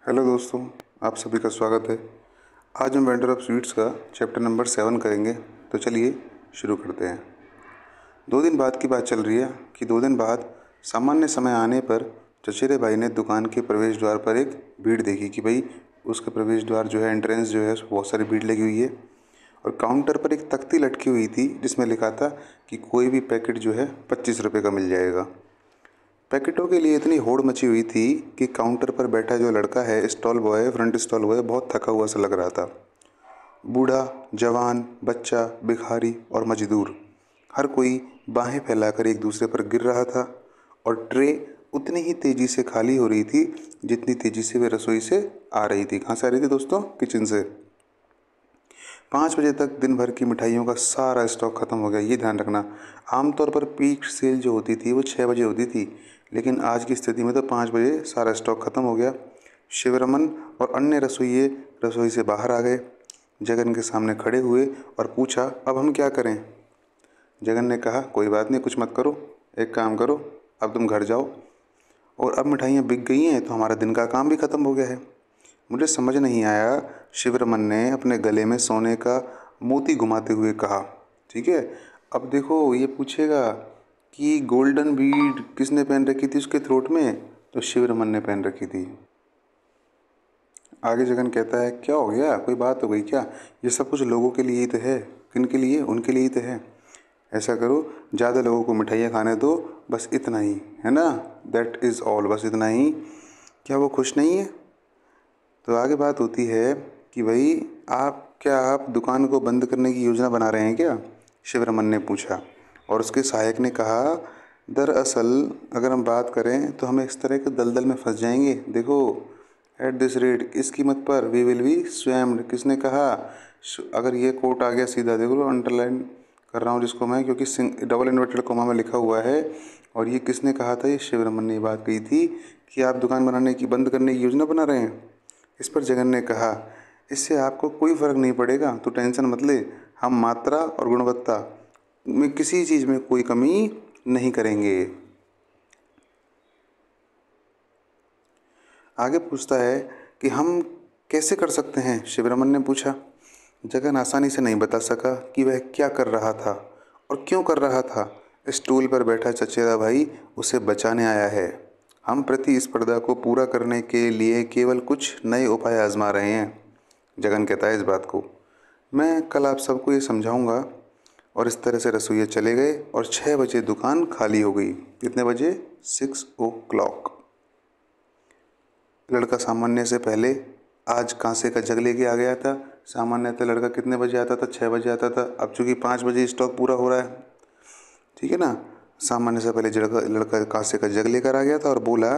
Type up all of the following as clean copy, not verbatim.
Hello दोस्तों, आप सभी का स्वागत है। आज हम वेंडर ऑफ स्वीट्स का चैप्टर नंबर 7 करेंगे। तो चलिए शुरू करते हैं। 2 दिन बाद की बात चल रही है कि 2 दिन बाद सामान्य समय आने पर चचेरे भाई ने दुकान के प्रवेश द्वार पर एक भीड़ देखी कि भाई उसके प्रवेश द्वार जो है, एंट्रेंस जो है, उस पर बहुत सारी भीड़ लगी हुई है और काउंटर पर एक तख्ती लटकी हुई थी जिसमें लिखा था कि कोई भी पैकेट जो है 25 रुपये का मिल जाएगा। पैकेटों के लिए इतनी होड़ मची हुई थी कि काउंटर पर बैठा जो लड़का है, stall boy, front stall boy, बहुत थका हुआ सा लग रहा था। बूढ़ा, जवान, बच्चा, भिखारी और मजदूर, हर कोई बाहें फैलाकर एक दूसरे पर गिर रहा था और ट्रे उतनी ही तेजी से खाली हो रही थी जितनी तेजी से वे रसोई से आ रही थी। कहाँ से आ रही थी दोस्तों? किचन से। 5 बजे तक दिन भर की मिठाइयों का सारा स्टॉक ख़त्म हो गया। ये ध्यान रखना, आमतौर पर पीक सेल जो होती थी वो 6 बजे होती थी, लेकिन आज की स्थिति में तो 5 बजे सारा स्टॉक ख़त्म हो गया। शिवरमन और अन्य रसोइये रसोई से बाहर आ गए, जगन के सामने खड़े हुए और पूछा, अब हम क्या करें? जगन ने कहा, कोई बात नहीं, कुछ मत करो, एक काम करो, अब तुम घर जाओ, और अब मिठाइयाँ बिक गई हैं तो हमारा दिन का काम भी ख़त्म हो गया है। मुझे समझ नहीं आया, शिवरमन ने अपने गले में सोने का मोती घुमाते हुए कहा। ठीक है, अब देखो ये पूछेगा कि गोल्डन बीड किसने पहन रखी थी उसके थ्रोट में? तो शिवरमन ने पहन रखी थी। आगे जगन कहता है, क्या हो गया, कोई बात हो गई क्या? ये सब कुछ लोगों के लिए ही तो है। किन के लिए? उनके लिए ही तो है। ऐसा करो, ज़्यादा लोगों को मिठाइयाँ खाने दो, बस इतना ही, है ना? दैट इज़ ऑल, बस इतना ही। क्या वो खुश नहीं है? तो आगे बात होती है कि भाई आप दुकान को बंद करने की योजना बना रहे हैं क्या? शिवरमन ने पूछा और उसके सहायक ने कहा, दरअसल अगर हम बात करें तो हम इस तरह के दलदल में फंस जाएंगे। देखो, एट दिस रेट, इस कीमत पर वी विल बी स्वैम्ड। किसने कहा? अगर ये कोट आ गया सीधा, देखो अंडरलाइन कर रहा हूँ जिसको मैं, क्योंकि डबल इन्वर्टेड कोमा में लिखा हुआ है। और ये किसने कहा था? ये शिवरमन ने बात कही थी कि आप दुकान बंद करने की योजना बना रहे हैं। इस पर जगन ने कहा, इससे आपको कोई फ़र्क नहीं पड़ेगा, तो टेंशन मत ले। हम मात्रा और गुणवत्ता में किसी चीज़ में कोई कमी नहीं करेंगे। आगे पूछता है कि हम कैसे कर सकते हैं? शिवरमन ने पूछा। जगन आसानी से नहीं बता सका कि वह क्या कर रहा था और क्यों कर रहा था। स्टूल पर बैठा चचेरा भाई उसे बचाने आया है। हम प्रतिस्पर्धा को पूरा करने के लिए केवल कुछ नए उपाय आजमा रहे हैं। जगन कहता है इस बात को, मैं कल आप सबको ये समझाऊंगा। और इस तरह से रसोइये चले गए और 6 बजे दुकान खाली हो गई। कितने बजे? 6 o'clock। लड़का सामान्य से पहले आज कांसे का जग लेके आ गया था। सामान्यतः लड़का कितने बजे आता था? 6 बजे आता था। अब चूंकि 5 बजे स्टॉक पूरा हो रहा है, ठीक है ना, सामान्य से पहले लड़का कांसे का जग लेकर आ गया था और बोला,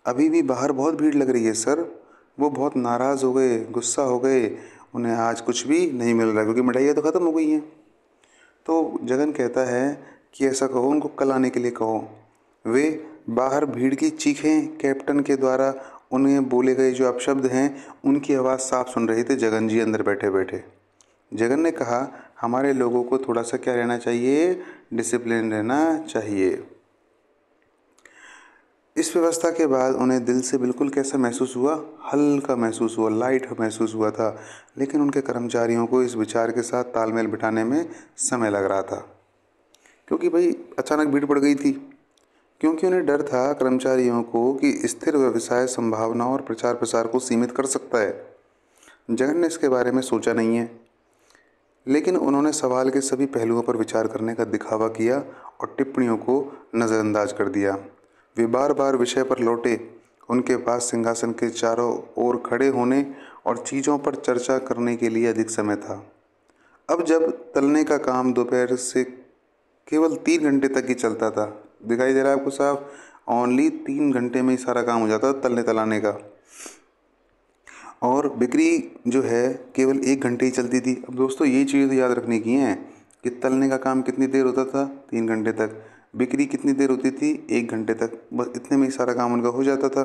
अभी भी बाहर बहुत भीड़ लग रही है सर। वो बहुत नाराज़ हो गए, गुस्सा हो गए, उन्हें आज कुछ भी नहीं मिल रहा क्योंकि मिठाइयाँ तो ख़त्म हो गई हैं। तो जगन कहता है कि ऐसा कहो, उनको कल आने के लिए कहो। वे बाहर भीड़ की चीखें, कैप्टन के द्वारा उन्हें बोले गए जो अपशब्द हैं, उनकी आवाज़ साफ सुन रहे थे जगन जी अंदर बैठे बैठे। जगन ने कहा, हमारे लोगों को थोड़ा सा क्या रहना चाहिए? डिसिप्लिन रहना चाहिए। इस व्यवस्था के बाद उन्हें दिल से बिल्कुल कैसा महसूस हुआ? हल्का महसूस हुआ, लाइट महसूस हुआ था। लेकिन उनके कर्मचारियों को इस विचार के साथ तालमेल बिठाने में समय लग रहा था, क्योंकि भाई अचानक भीड़ पड़ गई थी। क्योंकि उन्हें डर था कर्मचारियों को कि स्थिर व्यवसाय संभावनाओं और प्रचार प्रसार को सीमित कर सकता है। जगन ने इसके बारे में सोचा नहीं है, लेकिन उन्होंने सवाल के सभी पहलुओं पर विचार करने का दिखावा किया और टिप्पणियों को नज़रअंदाज कर दिया। वे बार बार विषय पर लौटे। उनके पास सिंहासन के चारों ओर खड़े होने और चीज़ों पर चर्चा करने के लिए अधिक समय था। अब जब तलने का काम दोपहर से केवल 3 घंटे तक ही चलता था, दिखाई दे रहा है आपको साफ, ओनली 3 घंटे में ही सारा काम हो जाता था तलने तलाने का, और बिक्री जो है केवल 1 घंटे ही चलती थी। अब दोस्तों ये चीज़ याद रखने की है कि तलने का काम कितनी देर होता था? 3 घंटे तक। बिक्री कितनी देर होती थी? 1 घंटे तक। बस इतने में ही सारा काम उनका हो जाता था।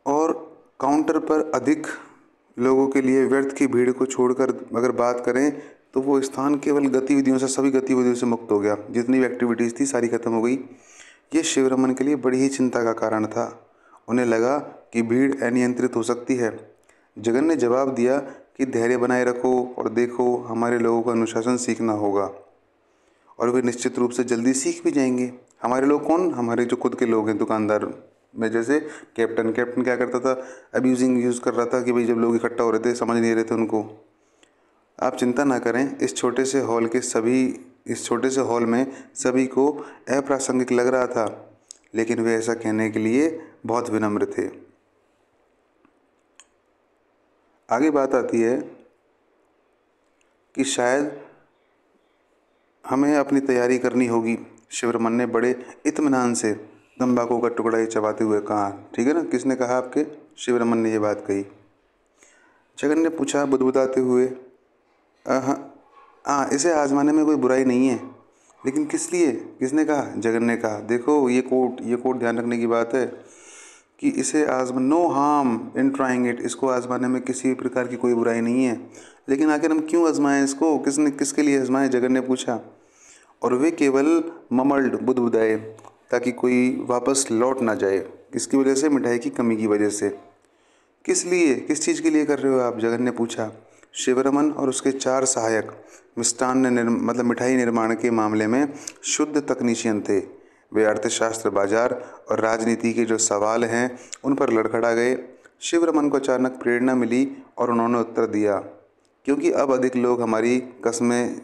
और काउंटर पर अधिक लोगों के लिए व्यर्थ की भीड़ को छोड़कर अगर बात करें तो वो स्थान केवल गतिविधियों से, सभी गतिविधियों से मुक्त हो गया। जितनी भी एक्टिविटीज़ थी सारी खत्म हो गई। ये शिवरमन के लिए बड़ी ही चिंता का कारण था उन्हें लगा कि भीड़ अनियंत्रित हो सकती है। जगन ने जवाब दिया कि धैर्य बनाए रखो और देखो, हमारे लोगों को अनुशासन सीखना होगा और वे निश्चित रूप से जल्दी सीख भी जाएंगे। हमारे लोग कौन? हमारे जो खुद के लोग हैं, दुकानदार में। जैसे कैप्टन क्या करता था? अब्यूजिंग यूज़ कर रहा था कि भाई जब लोग इकट्ठा हो रहे थे, समझ नहीं रहे थे उनको। आप चिंता ना करें, इस छोटे से हॉल में सभी को अप्रासंगिक लग रहा था, लेकिन वे ऐसा कहने के लिए बहुत विनम्र थे। आगे बात आती है कि शायद हमें अपनी तैयारी करनी होगी। शिवरमन ने बड़े इत्मीनान से तंबाकू का टुकड़ा ही चबाते हुए कहा। ठीक है ना? किसने कहा? आपके शिवरमन ने ये बात कही। जगन ने पूछा बुदबुदाते हुए, हाँ, इसे आजमाने में कोई बुराई नहीं है, लेकिन किस लिए? किसने कहा? जगन ने कहा। देखो, ये कोट ध्यान रखने की बात है कि इसे no harm in trying it, इसको आजमाने में किसी भी प्रकार की कोई बुराई नहीं है। लेकिन आखिर हम क्यों आजमाएं इसको? किसके लिए आजमाएं? जगन ने पूछा। और वे केवल ममल्ड बुदबुदाए, ताकि कोई वापस लौट ना जाए। किसकी वजह से? मिठाई की कमी की वजह से। किस लिए? किस चीज़ के लिए कर रहे हो आप? जगन ने पूछा। शिवरमन और उसके 4 सहायक मिठाई निर्माण के मामले में शुद्ध तकनीशियन थे। वे अर्थशास्त्र, बाजार और राजनीति के जो सवाल हैं उन पर लड़खड़ा गए। शिवरमन को अचानक प्रेरणा मिली और उन्होंने उत्तर दिया, क्योंकि अब अधिक लोग हमारी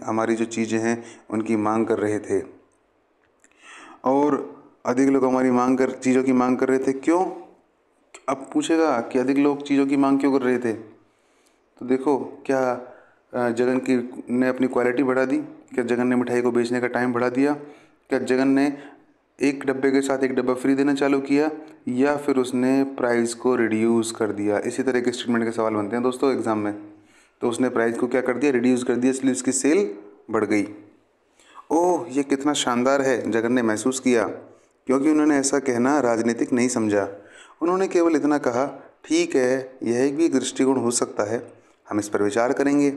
हमारी जो चीज़ें हैं उनकी मांग कर रहे थे। और अधिक लोग हमारी चीज़ों की मांग कर रहे थे। क्यों? अब पूछेगा कि अधिक लोग चीज़ों की मांग क्यों कर रहे थे? तो देखो, क्या जगन ने अपनी क्वालिटी बढ़ा दी? क्या जगन ने मिठाई को बेचने का टाइम बढ़ा दिया? क्या जगन ने एक डब्बे के साथ एक डब्बा फ्री देना चालू किया, या फिर उसने प्राइस को रिड्यूस कर दिया? इसी तरह के स्टेटमेंट के सवाल बनते हैं दोस्तों एग्जाम में। तो उसने प्राइस को क्या कर दिया? रिड्यूस कर दिया, इसलिए उसकी सेल बढ़ गई। ओह, ये कितना शानदार है, जगन ने महसूस किया, क्योंकि उन्होंने ऐसा कहना राजनीतिक नहीं समझा। उन्होंने केवल इतना कहा, ठीक है, यह भी एक दृष्टिकोण हो सकता है, हम इस पर विचार करेंगे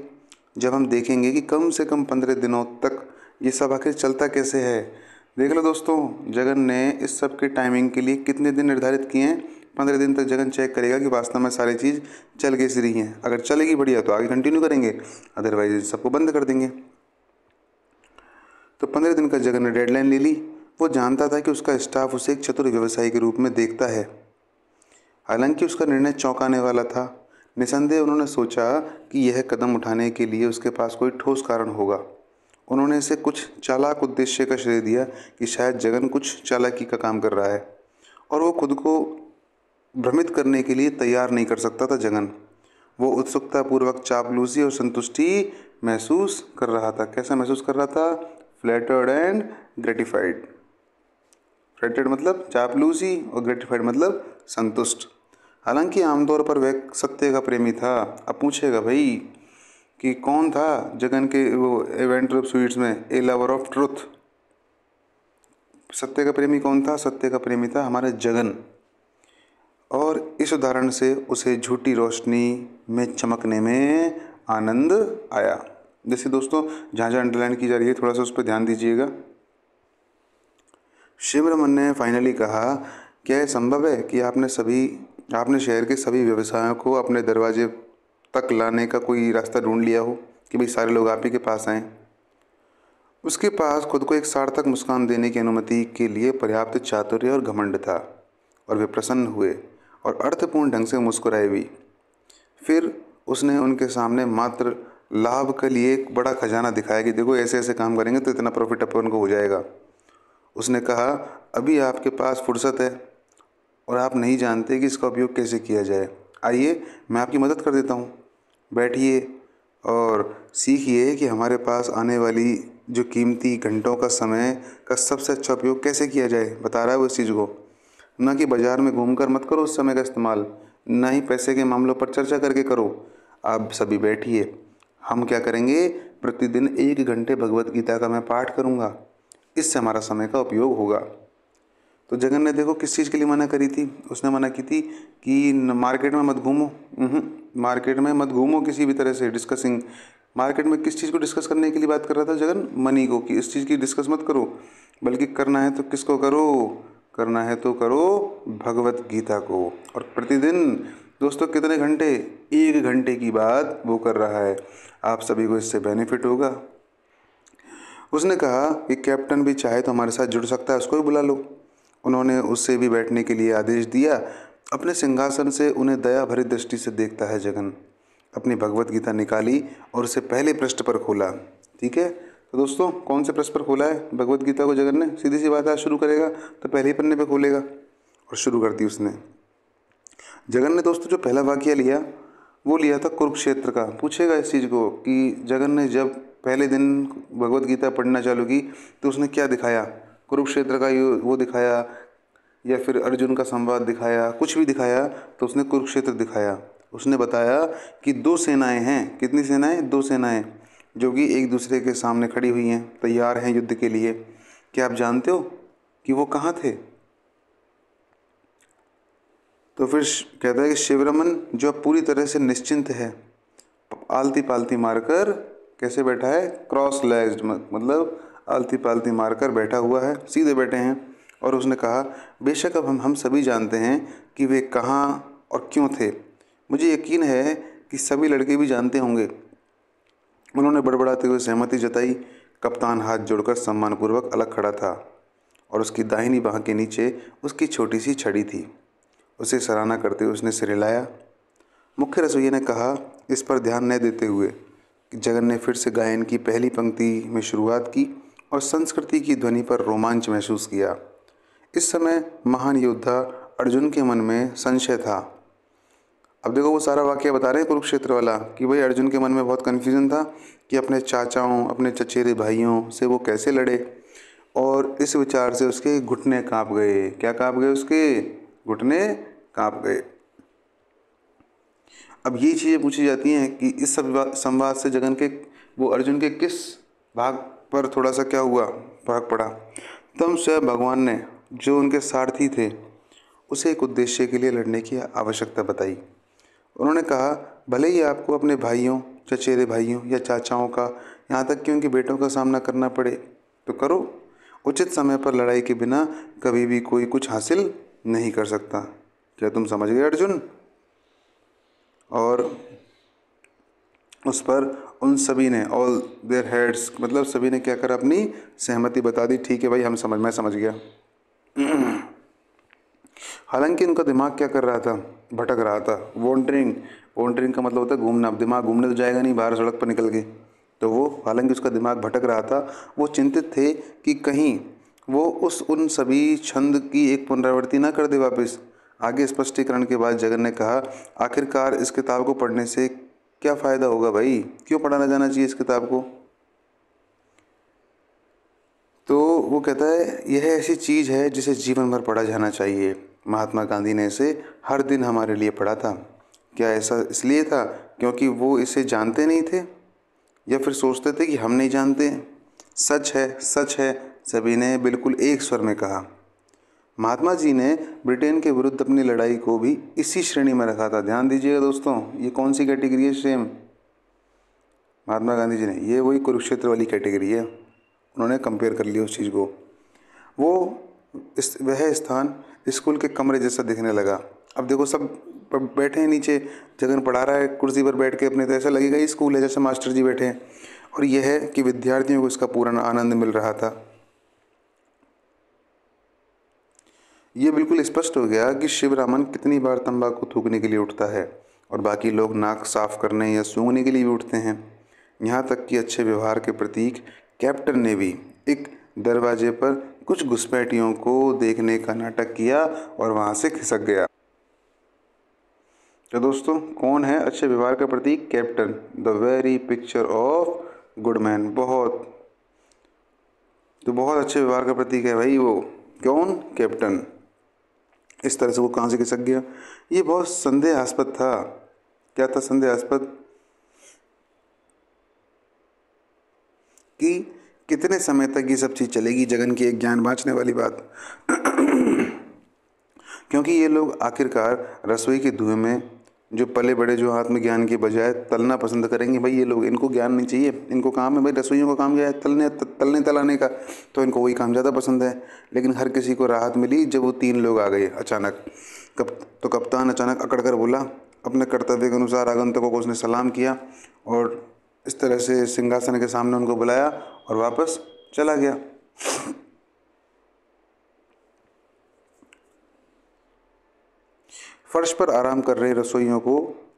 जब हम देखेंगे कि कम से कम 15 दिनों तक ये सब आखिर चलता कैसे है। देख लो दोस्तों, जगन ने इस सब के टाइमिंग के लिए कितने दिन निर्धारित किए हैं? 15 दिन तक जगन चेक करेगा कि वास्तव में सारी चीज़ चल कैसी रही हैं। अगर चलेगी बढ़िया तो आगे कंटिन्यू करेंगे, अदरवाइज सबको बंद कर देंगे। तो 15 दिन का जगन ने डेडलाइन ले ली। वो जानता था कि उसका स्टाफ उसे एक चतुर व्यवसायी के रूप में देखता है। हालांकि उसका निर्णय चौंकाने वाला था। निसंदेह उन्होंने सोचा कि यह कदम उठाने के लिए उसके पास कोई ठोस कारण होगा। उन्होंने इसे कुछ चालाक उद्देश्य का श्रेय दिया कि शायद जगन कुछ चालाकी का काम कर रहा है, और वो खुद को भ्रमित करने के लिए तैयार नहीं कर सकता था। जगन वो उत्सुकतापूर्वक चापलूसी और संतुष्टि महसूस कर रहा था। कैसा महसूस कर रहा था? Flattered and gratified. फ्लैटर्ड मतलब चापलूसी और ग्रेटिफाइड मतलब संतुष्ट। हालांकि आमतौर पर वह सत्य का प्रेमी था। अब पूछेगा भाई कि कौन था जगन के वो एवेंटर ऑफ स्वीट्स में ए लवर ऑफ ट्रुथ? सत्य का प्रेमी कौन था? सत्य का प्रेमी था हमारा जगन। और इस उदाहरण से उसे झूठी रोशनी में चमकने में आनंद आया। जैसे दोस्तों, जहाँ जहाँ अंडरलाइन की जा रही है थोड़ा सा उस पर ध्यान दीजिएगा। शिवरमन ने फाइनली कहा, क्या यह संभव है कि आपने शहर के सभी व्यवसायों को अपने दरवाजे तक लाने का कोई रास्ता ढूंढ लिया हो कि भाई सारे लोग आप ही के पास आएँ? उसके पास खुद को एक सार्थक मुस्कान देने की अनुमति के लिए पर्याप्त चातुर्य और घमंड था, और वे प्रसन्न हुए और अर्थपूर्ण ढंग से मुस्कुराए भी। फिर उसने उनके सामने मात्र लाभ के लिए एक बड़ा खजाना दिखाया कि देखो, ऐसे ऐसे काम करेंगे तो इतना प्रॉफिट अपन को हो जाएगा। उसने कहा, अभी आपके पास फुर्सत है और आप नहीं जानते कि इसका उपयोग कैसे किया जाए। आइए, मैं आपकी मदद कर देता हूँ। बैठिए और सीखिए कि हमारे पास आने वाली जो कीमती घंटों का समय का सबसे अच्छा उपयोग कैसे किया जाए। बता रहा है वो इस चीज़ को। ना कि बाज़ार में घूमकर मत करो उस समय का इस्तेमाल, ना ही पैसे के मामलों पर चर्चा करके करो। आप सभी बैठिए। हम क्या करेंगे? प्रतिदिन 1 घंटे भगवत गीता का मैं पाठ करूँगा, इससे हमारा समय का उपयोग होगा। तो जगन ने देखो किस चीज़ के लिए मना करी थी? उसने मना की थी कि मार्केट में मत घूमो। मार्केट में मत घूमो किसी भी तरह से। डिस्कसिंग मार्केट में किस चीज़ को डिस्कस करने के लिए बात कर रहा था जगन? मनी को, कि इस चीज़ की डिस्कस मत करो, बल्कि करना है तो किसको करो? करना है तो करो भगवत गीता को। और प्रतिदिन दोस्तों कितने घंटे, 1 घंटे की बात वो कर रहा है। आप सभी को इससे बेनिफिट होगा। उसने कहा कि कैप्टन भी चाहे तो हमारे साथ जुड़ सकता है, उसको भी बुला लो। उन्होंने उससे भी बैठने के लिए आदेश दिया। अपने सिंहासन से उन्हें दया भरी दृष्टि से देखता है जगन। अपनी भगवत गीता निकाली और उसे पहले पृष्ठ पर खोला। ठीक है, तो दोस्तों कौन से पृष्ठ पर खोला है भगवत गीता को जगन ने? सीधी सी बात है, आज शुरू करेगा तो पहले ही पन्ने पे खोलेगा और शुरू कर दी उसने। जगन ने दोस्तों जो पहला वाक्य लिया वो लिया था कुरुक्षेत्र का। पूछेगा इस चीज़ को कि जगन ने जब पहले दिन भगवत गीता पढ़ना चालू की तो उसने क्या दिखाया? कुरुक्षेत्र का वो दिखाया या फिर अर्जुन का संवाद दिखाया, कुछ भी दिखाया तो उसने कुरुक्षेत्र दिखाया। उसने बताया कि 2 सेनाएं हैं। कितनी सेनाएं? 2 सेनाएं जो कि एक दूसरे के सामने खड़ी हुई हैं, तैयार हैं युद्ध के लिए। क्या आप जानते हो कि वो कहाँ थे? तो फिर कहता है कि शिवरमन जो अब पूरी तरह से निश्चिंत है, आलती पालती मारकर कैसे बैठा है? क्रॉस लेग्ड, मतलब आलती पालती मारकर बैठा हुआ है, सीधे बैठे हैं। और उसने कहा बेशक अब हम सभी जानते हैं कि वे कहाँ और क्यों थे। मुझे यकीन है कि सभी लड़के भी जानते होंगे। उन्होंने बड़बड़ाते हुए सहमति जताई। कप्तान हाथ जोड़कर सम्मानपूर्वक अलग खड़ा था और उसकी दाहिनी बाह के नीचे उसकी छोटी सी छड़ी थी। उसे सराहना करते हुए उसने सिर हिलाया। मुख्य रसोइये ने कहा, इस पर ध्यान न देते हुए, कि जगन ने फिर से गायन की पहली पंक्ति में शुरुआत की और संस्कृति की ध्वनि पर रोमांच महसूस किया। इस समय महान योद्धा अर्जुन के मन में संशय था। अब देखो वो सारा वाक्य बता रहे हैं कुरुक्षेत्र वाला कि भाई अर्जुन के मन में बहुत कन्फ्यूज़न था कि अपने चाचाओं, अपने चचेरे भाइयों से वो कैसे लड़े। और इस विचार से उसके घुटने काँप गए। क्या काँप गए? उसके घुटने काँप गए। अब ये चीज़ें पूछी जाती हैं कि इस संवाद से जगन के वो अर्जुन के किस भाग पर थोड़ा सा क्या हुआ, फर्क पड़ा। तब स्वयं भगवान ने जो उनके सारथी थे उसे एक उद्देश्य के लिए लड़ने की आवश्यकता बताई। उन्होंने कहा भले ही आपको अपने भाइयों, चचेरे भाइयों या चाचाओं का, यहाँ तक कि उनके बेटों का सामना करना पड़े तो करो। उचित समय पर लड़ाई के बिना कभी भी कोई कुछ हासिल नहीं कर सकता। क्या तुम समझ गए अर्जुन? और उस पर उन सभी ने ऑल देयर हेड्स, मतलब सभी ने क्या करा, अपनी सहमति बता दी। ठीक है भाई, मैं समझ गया। हालांकि उनका दिमाग क्या कर रहा था? भटक रहा था। वॉन्डरिंग का मतलब होता है घूमना। अब दिमाग घूमने तो जाएगा नहीं बाहर सड़क पर निकल के, तो वो हालांकि उसका दिमाग भटक रहा था। वो चिंतित थे कि कहीं वो उन सभी छंद की एक पुनरावृत्ति ना कर दे वापस। आगे स्पष्टीकरण के बाद जगन ने कहा, आखिरकार इस किताब को पढ़ने से क्या फ़ायदा होगा भाई? क्यों पढ़ाना जाना चाहिए इस किताब को? तो वो कहता है यह ऐसी चीज़ है जिसे जीवन भर पढ़ा जाना चाहिए। महात्मा गांधी ने इसे हर दिन हमारे लिए पढ़ा था। क्या ऐसा इसलिए था क्योंकि वो इसे जानते नहीं थे या फिर सोचते थे कि हम नहीं जानते? सच है, सच है, सभी ने बिल्कुल एक स्वर में कहा। महात्मा जी ने ब्रिटेन के विरुद्ध अपनी लड़ाई को भी इसी श्रेणी में रखा था। ध्यान दीजिएगा दोस्तों, ये कौन सी कैटेगरी है? सेम महात्मा गांधी जी ने, ये वही कुरुक्षेत्र वाली कैटेगरी है। उन्होंने कंपेयर कर लिया उस चीज़ को। वह स्थान स्कूल के कमरे जैसा दिखने लगा। अब देखो सब बैठे हैं नीचे, जगन पढ़ा रहा है कुर्सी पर बैठ के अपने, तो ऐसा लगेगा ये स्कूल है जैसे मास्टर जी बैठे हैं। और यह है कि विद्यार्थियों को इसका पूरा आनंद मिल रहा था। ये बिल्कुल स्पष्ट हो गया कि शिवरामन कितनी बार तंबाकू थूकने के लिए उठता है और बाकी लोग नाक साफ करने या सूंघने के लिए भी उठते हैं। यहाँ तक कि अच्छे व्यवहार के प्रतीक कैप्टन ने भी एक दरवाजे पर कुछ घुसपैठियों को देखने का नाटक किया और वहाँ से खिसक गया। तो दोस्तों कौन है अच्छे व्यवहार का प्रतीक? Captain, the very picture of good man. बहुत अच्छे व्यवहार का प्रतीक है भाई वो। कौन? कैप्टन। इस तरह से वो कहाँ से खिसक गया? ये बहुत संदेहास्पद था। क्या था संदेहास्पद? कि कितने समय तक ये सब चीज़ चलेगी, जगन की एक ज्ञान बाँचने वाली बात। क्योंकि ये लोग आखिरकार रसोई के धुएं में जो पले बड़े जो हाथ में ज्ञान के बजाय तलना पसंद करेंगे, भाई ये लोग, इनको ज्ञान नहीं चाहिए, इनको काम है भाई, रसोइयों का काम क्या है, तलने तलाने का, तो इनको वही काम ज़्यादा पसंद है। लेकिन हर किसी को राहत मिली जब वो 3 लोग आ गए अचानक। कप्तान अचानक अकड़ कर बोला, अपने कर्तव्य के अनुसार आगंतुकों को उसने सलाम किया और इस तरह से सिंहासन के सामने उनको बुलाया और वापस चला गया। फर्श पर आराम कर रहे रसोइयों को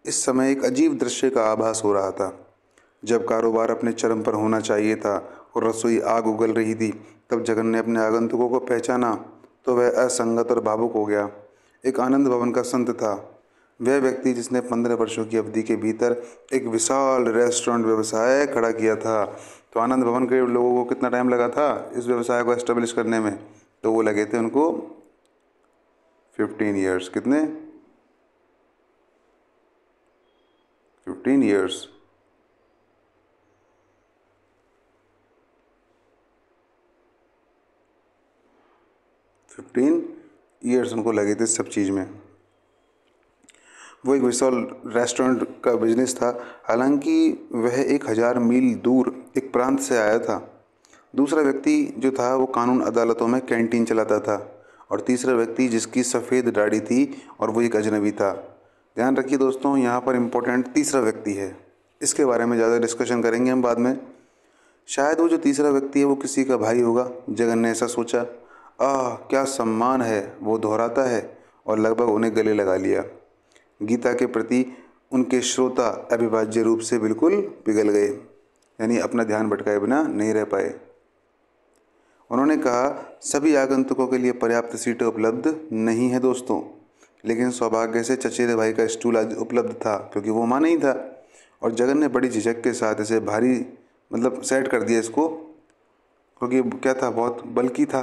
इस समय एक अजीब दृश्य का आभास हो रहा था। जब कारोबार अपने चरम पर होना चाहिए था और रसोई आग उगल रही थी, तब जगन ने अपने आगंतुकों को पहचाना तो वह असंगत और भावुक हो गया। एक आनंद भवन का संत था वह व्यक्ति जिसने 15 वर्षों की अवधि के भीतर एक विशाल रेस्टोरेंट व्यवसाय खड़ा किया था। तो आनंद भवन के लोगों को कितना टाइम लगा था इस व्यवसाय को एस्टेब्लिश करने में? तो वो लगे थे उनको 15 ईयर्स। कितने? 15 ईयर्स। उनको लगे थे सब चीज़ में। वो एक विशाल रेस्टोरेंट का बिजनेस था। हालांकि वह 1000 मील दूर एक प्रांत से आया था। दूसरा व्यक्ति जो था वो कानून अदालतों में कैंटीन चलाता था और तीसरा व्यक्ति जिसकी सफ़ेद दाढ़ी थी और वो एक अजनबी था। ध्यान रखिए दोस्तों, यहाँ पर इम्पोर्टेंट तीसरा व्यक्ति है। इसके बारे में ज़्यादा डिस्कशन करेंगे हम बाद में। शायद वो जो तीसरा व्यक्ति है वो किसी का भाई होगा। जगन ने ऐसा सोचा। क्या सम्मान है, वो दोहराता है और लगभग उन्हें गले लगा लिया। गीता के प्रति उनके श्रोता अविभाज्य रूप से बिल्कुल पिघल गए, यानी अपना ध्यान भटकाए बिना नहीं रह पाए। उन्होंने कहा, सभी आगंतुकों के लिए पर्याप्त सीटें उपलब्ध नहीं है दोस्तों, लेकिन सौभाग्य से चचेरे भाई का स्टूल आज उपलब्ध था क्योंकि वो वहाँ नहीं था। और जगन ने बड़ी झिझक के साथ इसे भारी सेट कर दिया इसको, क्योंकि क्या था, बहुत बल्कि था।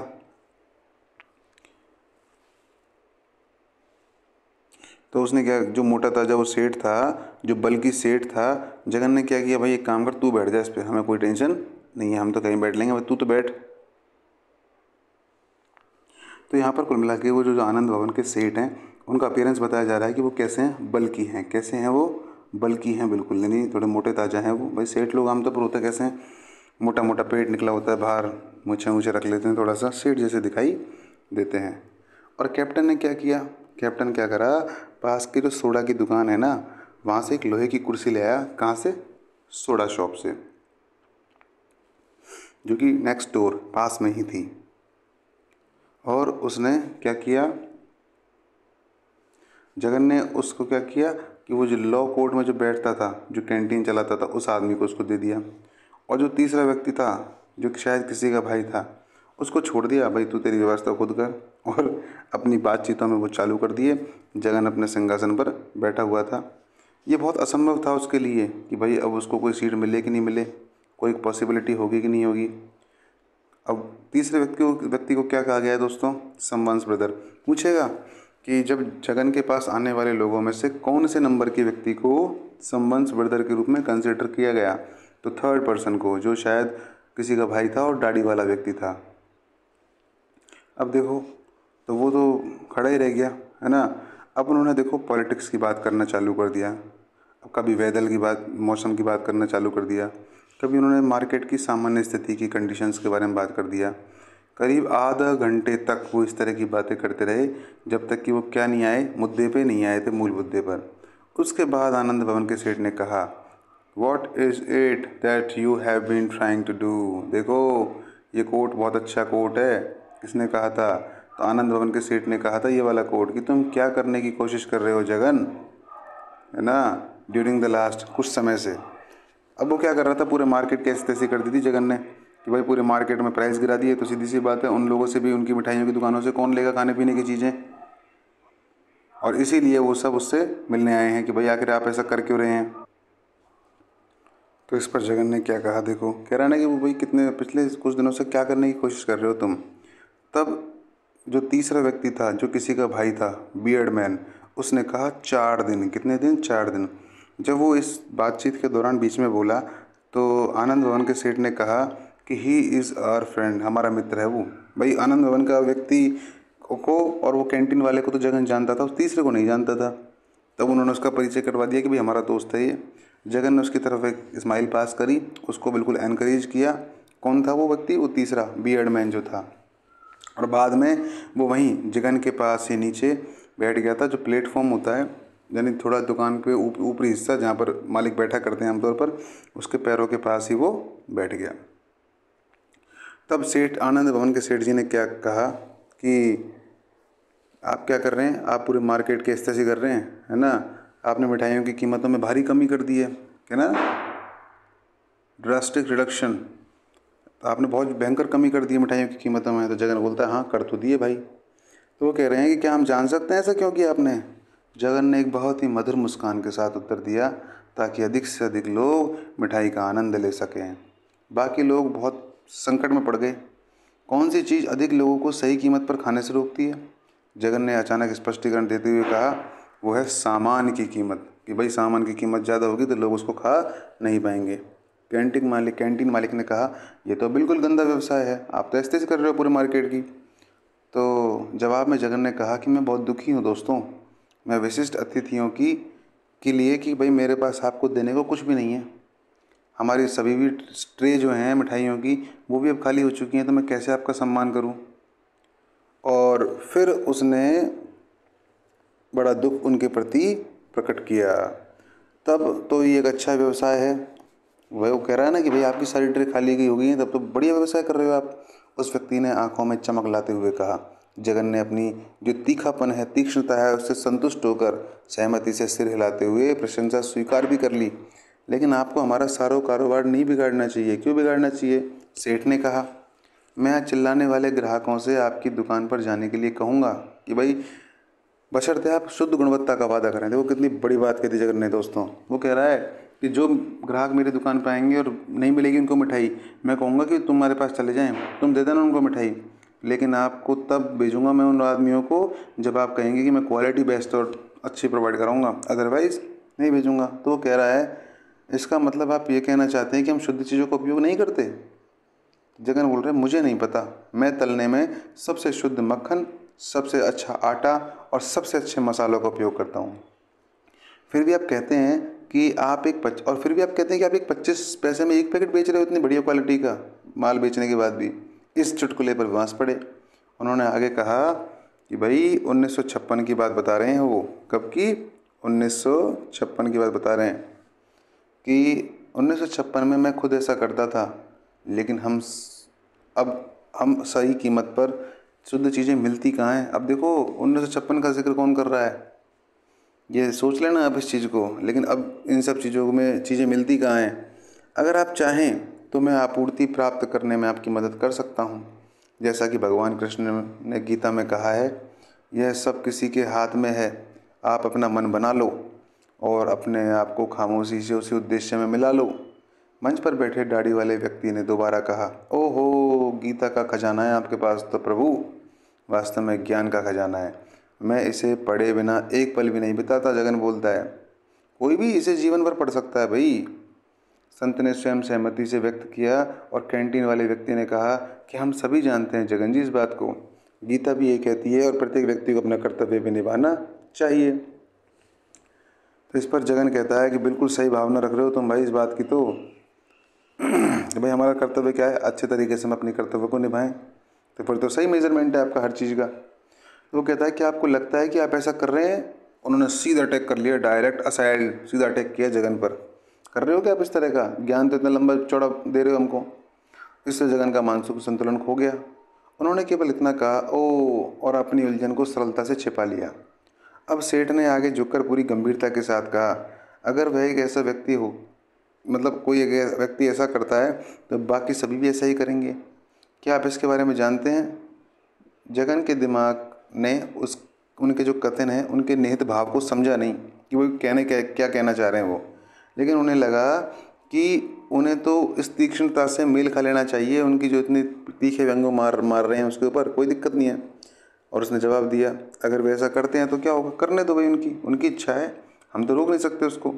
तो उसने क्या, जो मोटा ताजा वो सेठ था, जो बल्कि सेठ था, जगन ने क्या किया, भाई एक काम कर, तू बैठ जा इस पर, हमें कोई टेंशन नहीं है, हम तो कहीं बैठ लेंगे, भाई तू तो बैठ। तो यहाँ पर कुल मिला के वो जो आनंद भवन के सेठ हैं उनका अपीयरेंस बताया जा रहा है कि वो कैसे हैं, बल्कि हैं। कैसे हैं वो? बल्कि हैं बिल्कुल, यानी थोड़े मोटे ताजा हैं वो। भाई सेठ लोग आमतौर पर होते कैसे हैं, मोटा मोटा पेट निकला होता है बाहर, मूछें मूछे रख लेते हैं, थोड़ा सा सेठ जैसे दिखाई देते हैं। और कैप्टन ने क्या किया, कैप्टन क्या करा, पास की जो सोडा की दुकान है ना, वहाँ से एक लोहे की कुर्सी ले आया। कहाँ से? सोडा शॉप से, जो कि नेक्स्ट डोर पास में ही थी। और उसने क्या किया, जगन ने उसको क्या किया कि वो जो लॉ कोर्ट में जो बैठता था, जो कैंटीन चलाता था, उस आदमी को उसको दे दिया। और जो तीसरा व्यक्ति था जो कि शायद किसी का भाई था, उसको छोड़ दिया, भाई तू तेरी व्यवस्था खुद कर। और अपनी बातचीतों में वो चालू कर दिए। जगन अपने सिंहासन पर बैठा हुआ था। ये बहुत असंभव था उसके लिए कि भाई अब उसको कोई सीट मिले कि नहीं मिले, कोई पॉसिबिलिटी होगी कि नहीं होगी। अब तीसरे व्यक्ति को क्या कहा गया है दोस्तों? समवंश ब्रदर। पूछेगा कि जब जगन के पास आने वाले लोगों में से कौन से नंबर के व्यक्ति को समवंश ब्रदर के रूप में कंसिडर किया गया, तो थर्ड पर्सन को, जो शायद किसी का भाई था और दाढ़ी वाला व्यक्ति था। अब देखो, तो वो तो खड़ा ही रह गया, है ना। अब उन्होंने देखो पॉलिटिक्स की बात करना चालू कर दिया। अब कभी वेदर की बात, मौसम की बात करना चालू कर दिया, कभी उन्होंने मार्केट की सामान्य स्थिति की कंडीशंस के बारे में बात कर दिया। करीब आधा घंटे तक वो इस तरह की बातें करते रहे, जब तक कि वो क्या नहीं आए, मुद्दे पे नहीं आए थे, मूल मुद्दे पर। उसके बाद आनंद भवन के सेठ ने कहा, what is it that you have been trying to do. देखो ये कोट बहुत अच्छा कोट है। किसने कहा था? तो आनंद भवन के सेठ ने कहा था ये वाला कोट, कि तुम क्या करने की कोशिश कर रहे हो जगन, है ना, ड्यूरिंग द लास्ट कुछ समय से। अब वो क्या कर रहा था, पूरे मार्केट की ऐसी तैसी कर दी थी जगन ने कि भाई पूरे मार्केट में प्राइस गिरा दिए। तो सीधी सी बात है, उन लोगों से भी, उनकी मिठाइयों की दुकानों से कौन लेगा खाने पीने की चीज़ें। और इसीलिए वो सब उससे मिलने आए हैं कि भाई आखिर आप ऐसा कर क्यों रहे हैं। तो इस पर जगन ने क्या कहा, देखो, कह रहा ना कि वो भाई कितने पिछले कुछ दिनों से क्या करने की कोशिश कर रहे हो तुम। तब जो तीसरा व्यक्ति था, जो किसी का भाई था, बियर्ड मैन, उसने कहा 4 दिन। कितने दिन? 4 दिन। जब वो इस बातचीत के दौरान बीच में बोला, तो आनंद भवन के सेठ ने कहा कि ही इज़ आवर फ्रेंड, हमारा मित्र है वो। भाई आनंद भवन का व्यक्ति को और वो कैंटीन वाले को तो जगन जानता था, उस तीसरे को नहीं जानता था। तब उन्होंने उसका परिचय करवा दिया कि भाई हमारा दोस्त है ये। जगन ने उसकी तरफ एक स्माइल पास करी, उसको बिल्कुल एनकरेज किया। कौन था वो व्यक्ति? वो तीसरा बियर्ड मैन जो था। और बाद में वो वहीं जगन के पास ही नीचे बैठ गया था, जो प्लेटफॉर्म होता है, यानी थोड़ा दुकान पे ऊपरी हिस्सा जहाँ पर मालिक बैठा करते हैं आमतौर पर, उसके पैरों के पास ही वो बैठ गया। तब सेठ आनंद भवन के सेठ जी ने क्या कहा कि आप क्या कर रहे हैं, आप पूरे मार्केट के हिस्से से कर रहे हैं, है ना, आपने मिठाइयों की कीमतों में भारी कमी कर दी है ना, ड्रास्टिक रिडक्शन, आपने बहुत भयंकर कमी कर दी है मिठाइयों की कीमतों में। तो जगन बोलता है हाँ कर तो दिए भाई। तो वो कह रहे हैं कि क्या हम जान सकते हैं ऐसा क्यों किया आपने? जगन ने एक बहुत ही मधुर मुस्कान के साथ उत्तर दिया, ताकि अधिक से अधिक लोग मिठाई का आनंद ले सकें। बाकी लोग बहुत संकट में पड़ गए। कौन सी चीज़ अधिक लोगों को सही कीमत पर खाने से रोकती है? जगन ने अचानक स्पष्टीकरण देते हुए कहा, वो है सामान की कीमत, कि भाई सामान की कीमत ज़्यादा होगी तो लोग उसको खा नहीं पाएंगे। कैंटीन मालिक ने कहा, ये तो बिल्कुल गंदा व्यवसाय है, आप तो ऐसे कर रहे हो पूरे मार्केट की। तो जवाब में जगन ने कहा कि मैं बहुत दुखी हूँ दोस्तों, मैं विशिष्ट अतिथियों की के लिए कि भाई मेरे पास आपको देने को कुछ भी नहीं है। हमारी सभी भी ट्रे जो हैं मिठाइयों की वो भी अब खाली हो चुकी हैं, तो मैं कैसे आपका सम्मान करूं? और फिर उसने बड़ा दुख उनके प्रति प्रकट किया। तब तो ये एक अच्छा व्यवसाय है। वह वो कह रहा है ना कि भाई आपकी सारी ट्रे खाली गई हो गई हैं, तब तो बढ़िया व्यवसाय कर रहे हो आप। उस व्यक्ति ने आंखों में चमक लाते हुए कहा। जगन ने अपनी जो तीखापन है, तीक्ष्णता है, उससे संतुष्ट होकर सहमति से सिर हिलाते हुए प्रशंसा स्वीकार भी कर ली। लेकिन आपको हमारा सारा कारोबार नहीं बिगाड़ना चाहिए। क्यों बिगाड़ना चाहिए? सेठ ने कहा। मैं आज चिल्लाने वाले ग्राहकों से आपकी दुकान पर जाने के लिए कहूँगा कि भाई बशर्ते आप शुद्ध गुणवत्ता का वादा करें। देखो कितनी बड़ी बात कही थी जगन ने दोस्तों। वो कह रहा है कि जो ग्राहक मेरी दुकान पर आएंगे और नहीं मिलेगी उनको मिठाई, मैं कहूँगा कि तुम्हारे पास चले जाएं, तुम दे देना उनको मिठाई, लेकिन आपको तब भेजूँगा मैं उन आदमियों को जब आप कहेंगे कि मैं क्वालिटी बेस्ट और अच्छी प्रोवाइड कराऊँगा, अदरवाइज़ नहीं भेजूँगा। तो वो कह रहा है इसका मतलब आप ये कहना चाहते हैं कि हम शुद्ध चीज़ों का उपयोग नहीं करते? जगन बोल रहे मुझे नहीं पता, मैं तलने में सबसे शुद्ध मक्खन, सबसे अच्छा आटा और सबसे अच्छे मसालों का उपयोग करता हूँ। फिर भी आप कहते हैं कि आप और फिर भी आप कहते हैं कि आप एक 25 पैसे में एक पैकेट बेच रहे हो इतनी बढ़िया क्वालिटी का माल बेचने के बाद भी। इस चुटकुले पर बांस पड़े। उन्होंने आगे कहा कि भाई 1956 की बात बता रहे हैं वो। कब की? 1956 की बात बता रहे हैं कि 1956 में मैं खुद ऐसा करता था, लेकिन अब हम सही कीमत पर शुद्ध चीज़ें मिलती कहाँ हैं? अब देखो 1956 का जिक्र कौन कर रहा है, ये सोच लेना आप इस चीज़ को। लेकिन अब इन सब चीज़ों में चीज़ें मिलती कहाँ हैं? अगर आप चाहें तो मैं आपूर्ति प्राप्त करने में आपकी मदद कर सकता हूँ। जैसा कि भगवान कृष्ण ने गीता में कहा है, यह सब किसी के हाथ में है, आप अपना मन बना लो और अपने आप को खामोशी से उसी उद्देश्य में मिला लो। मंच पर बैठे दाढ़ी वाले व्यक्ति ने दोबारा कहा, ओहो, गीता का खजाना है आपके पास तो प्रभु, वास्तव में ज्ञान का खजाना है, मैं इसे पढ़े बिना एक पल भी नहीं बिताता। जगन बोलता है, कोई भी इसे जीवन भर पढ़ सकता है भाई। संत ने स्वयं सहमति से व्यक्त किया और कैंटीन वाले व्यक्ति ने कहा कि हम सभी जानते हैं जगन जी इस बात को, गीता भी ये कहती है और प्रत्येक व्यक्ति को अपना कर्तव्य भी निभाना चाहिए। तो इस पर जगन कहता है कि बिल्कुल सही भावना रख रहे हो तुम भाई इस बात की, तो कि भाई हमारा कर्तव्य क्या है, अच्छे तरीके से हम अपने कर्तव्य को निभाएं। तो फिर तो सही मेजरमेंट है आपका हर चीज़ का। तो वो कहता है कि आपको लगता है कि आप ऐसा कर रहे हैं? उन्होंने सीधा अटैक कर लिया, डायरेक्ट असाइड सीधा अटैक किया जगन पर। कर रहे हो क्या आप इस तरह का? ज्ञान तो इतना लंबा चौड़ा दे रहे हो हमको। इससे जगन का मानसिक संतुलन खो गया। उन्होंने केवल इतना कहा, ओ, और अपनी उलझन को सरलता से छिपा लिया। अब सेठ ने आगे झुककर पूरी गंभीरता के साथ कहा, अगर वह एक ऐसा व्यक्ति हो, मतलब कोई एक व्यक्ति ऐसा करता है तो बाकी सभी भी ऐसा ही करेंगे। क्या आप इसके बारे में जानते हैं? जगन के दिमाग ने उनके जो कथन हैं उनके निहित भाव को समझा नहीं कि वो क्या कहना चाह रहे हैं वो। लेकिन उन्हें लगा कि उन्हें तो इस तीक्ष्णता से मेल खा लेना चाहिए, उनकी जो इतनी तीखे व्यंग्य मार रहे हैं उसके ऊपर कोई दिक्कत नहीं है। और उसने जवाब दिया, अगर वे ऐसा करते हैं तो क्या होगा, करने दो भाई, उनकी इच्छा है, हम तो रोक नहीं सकते उसको।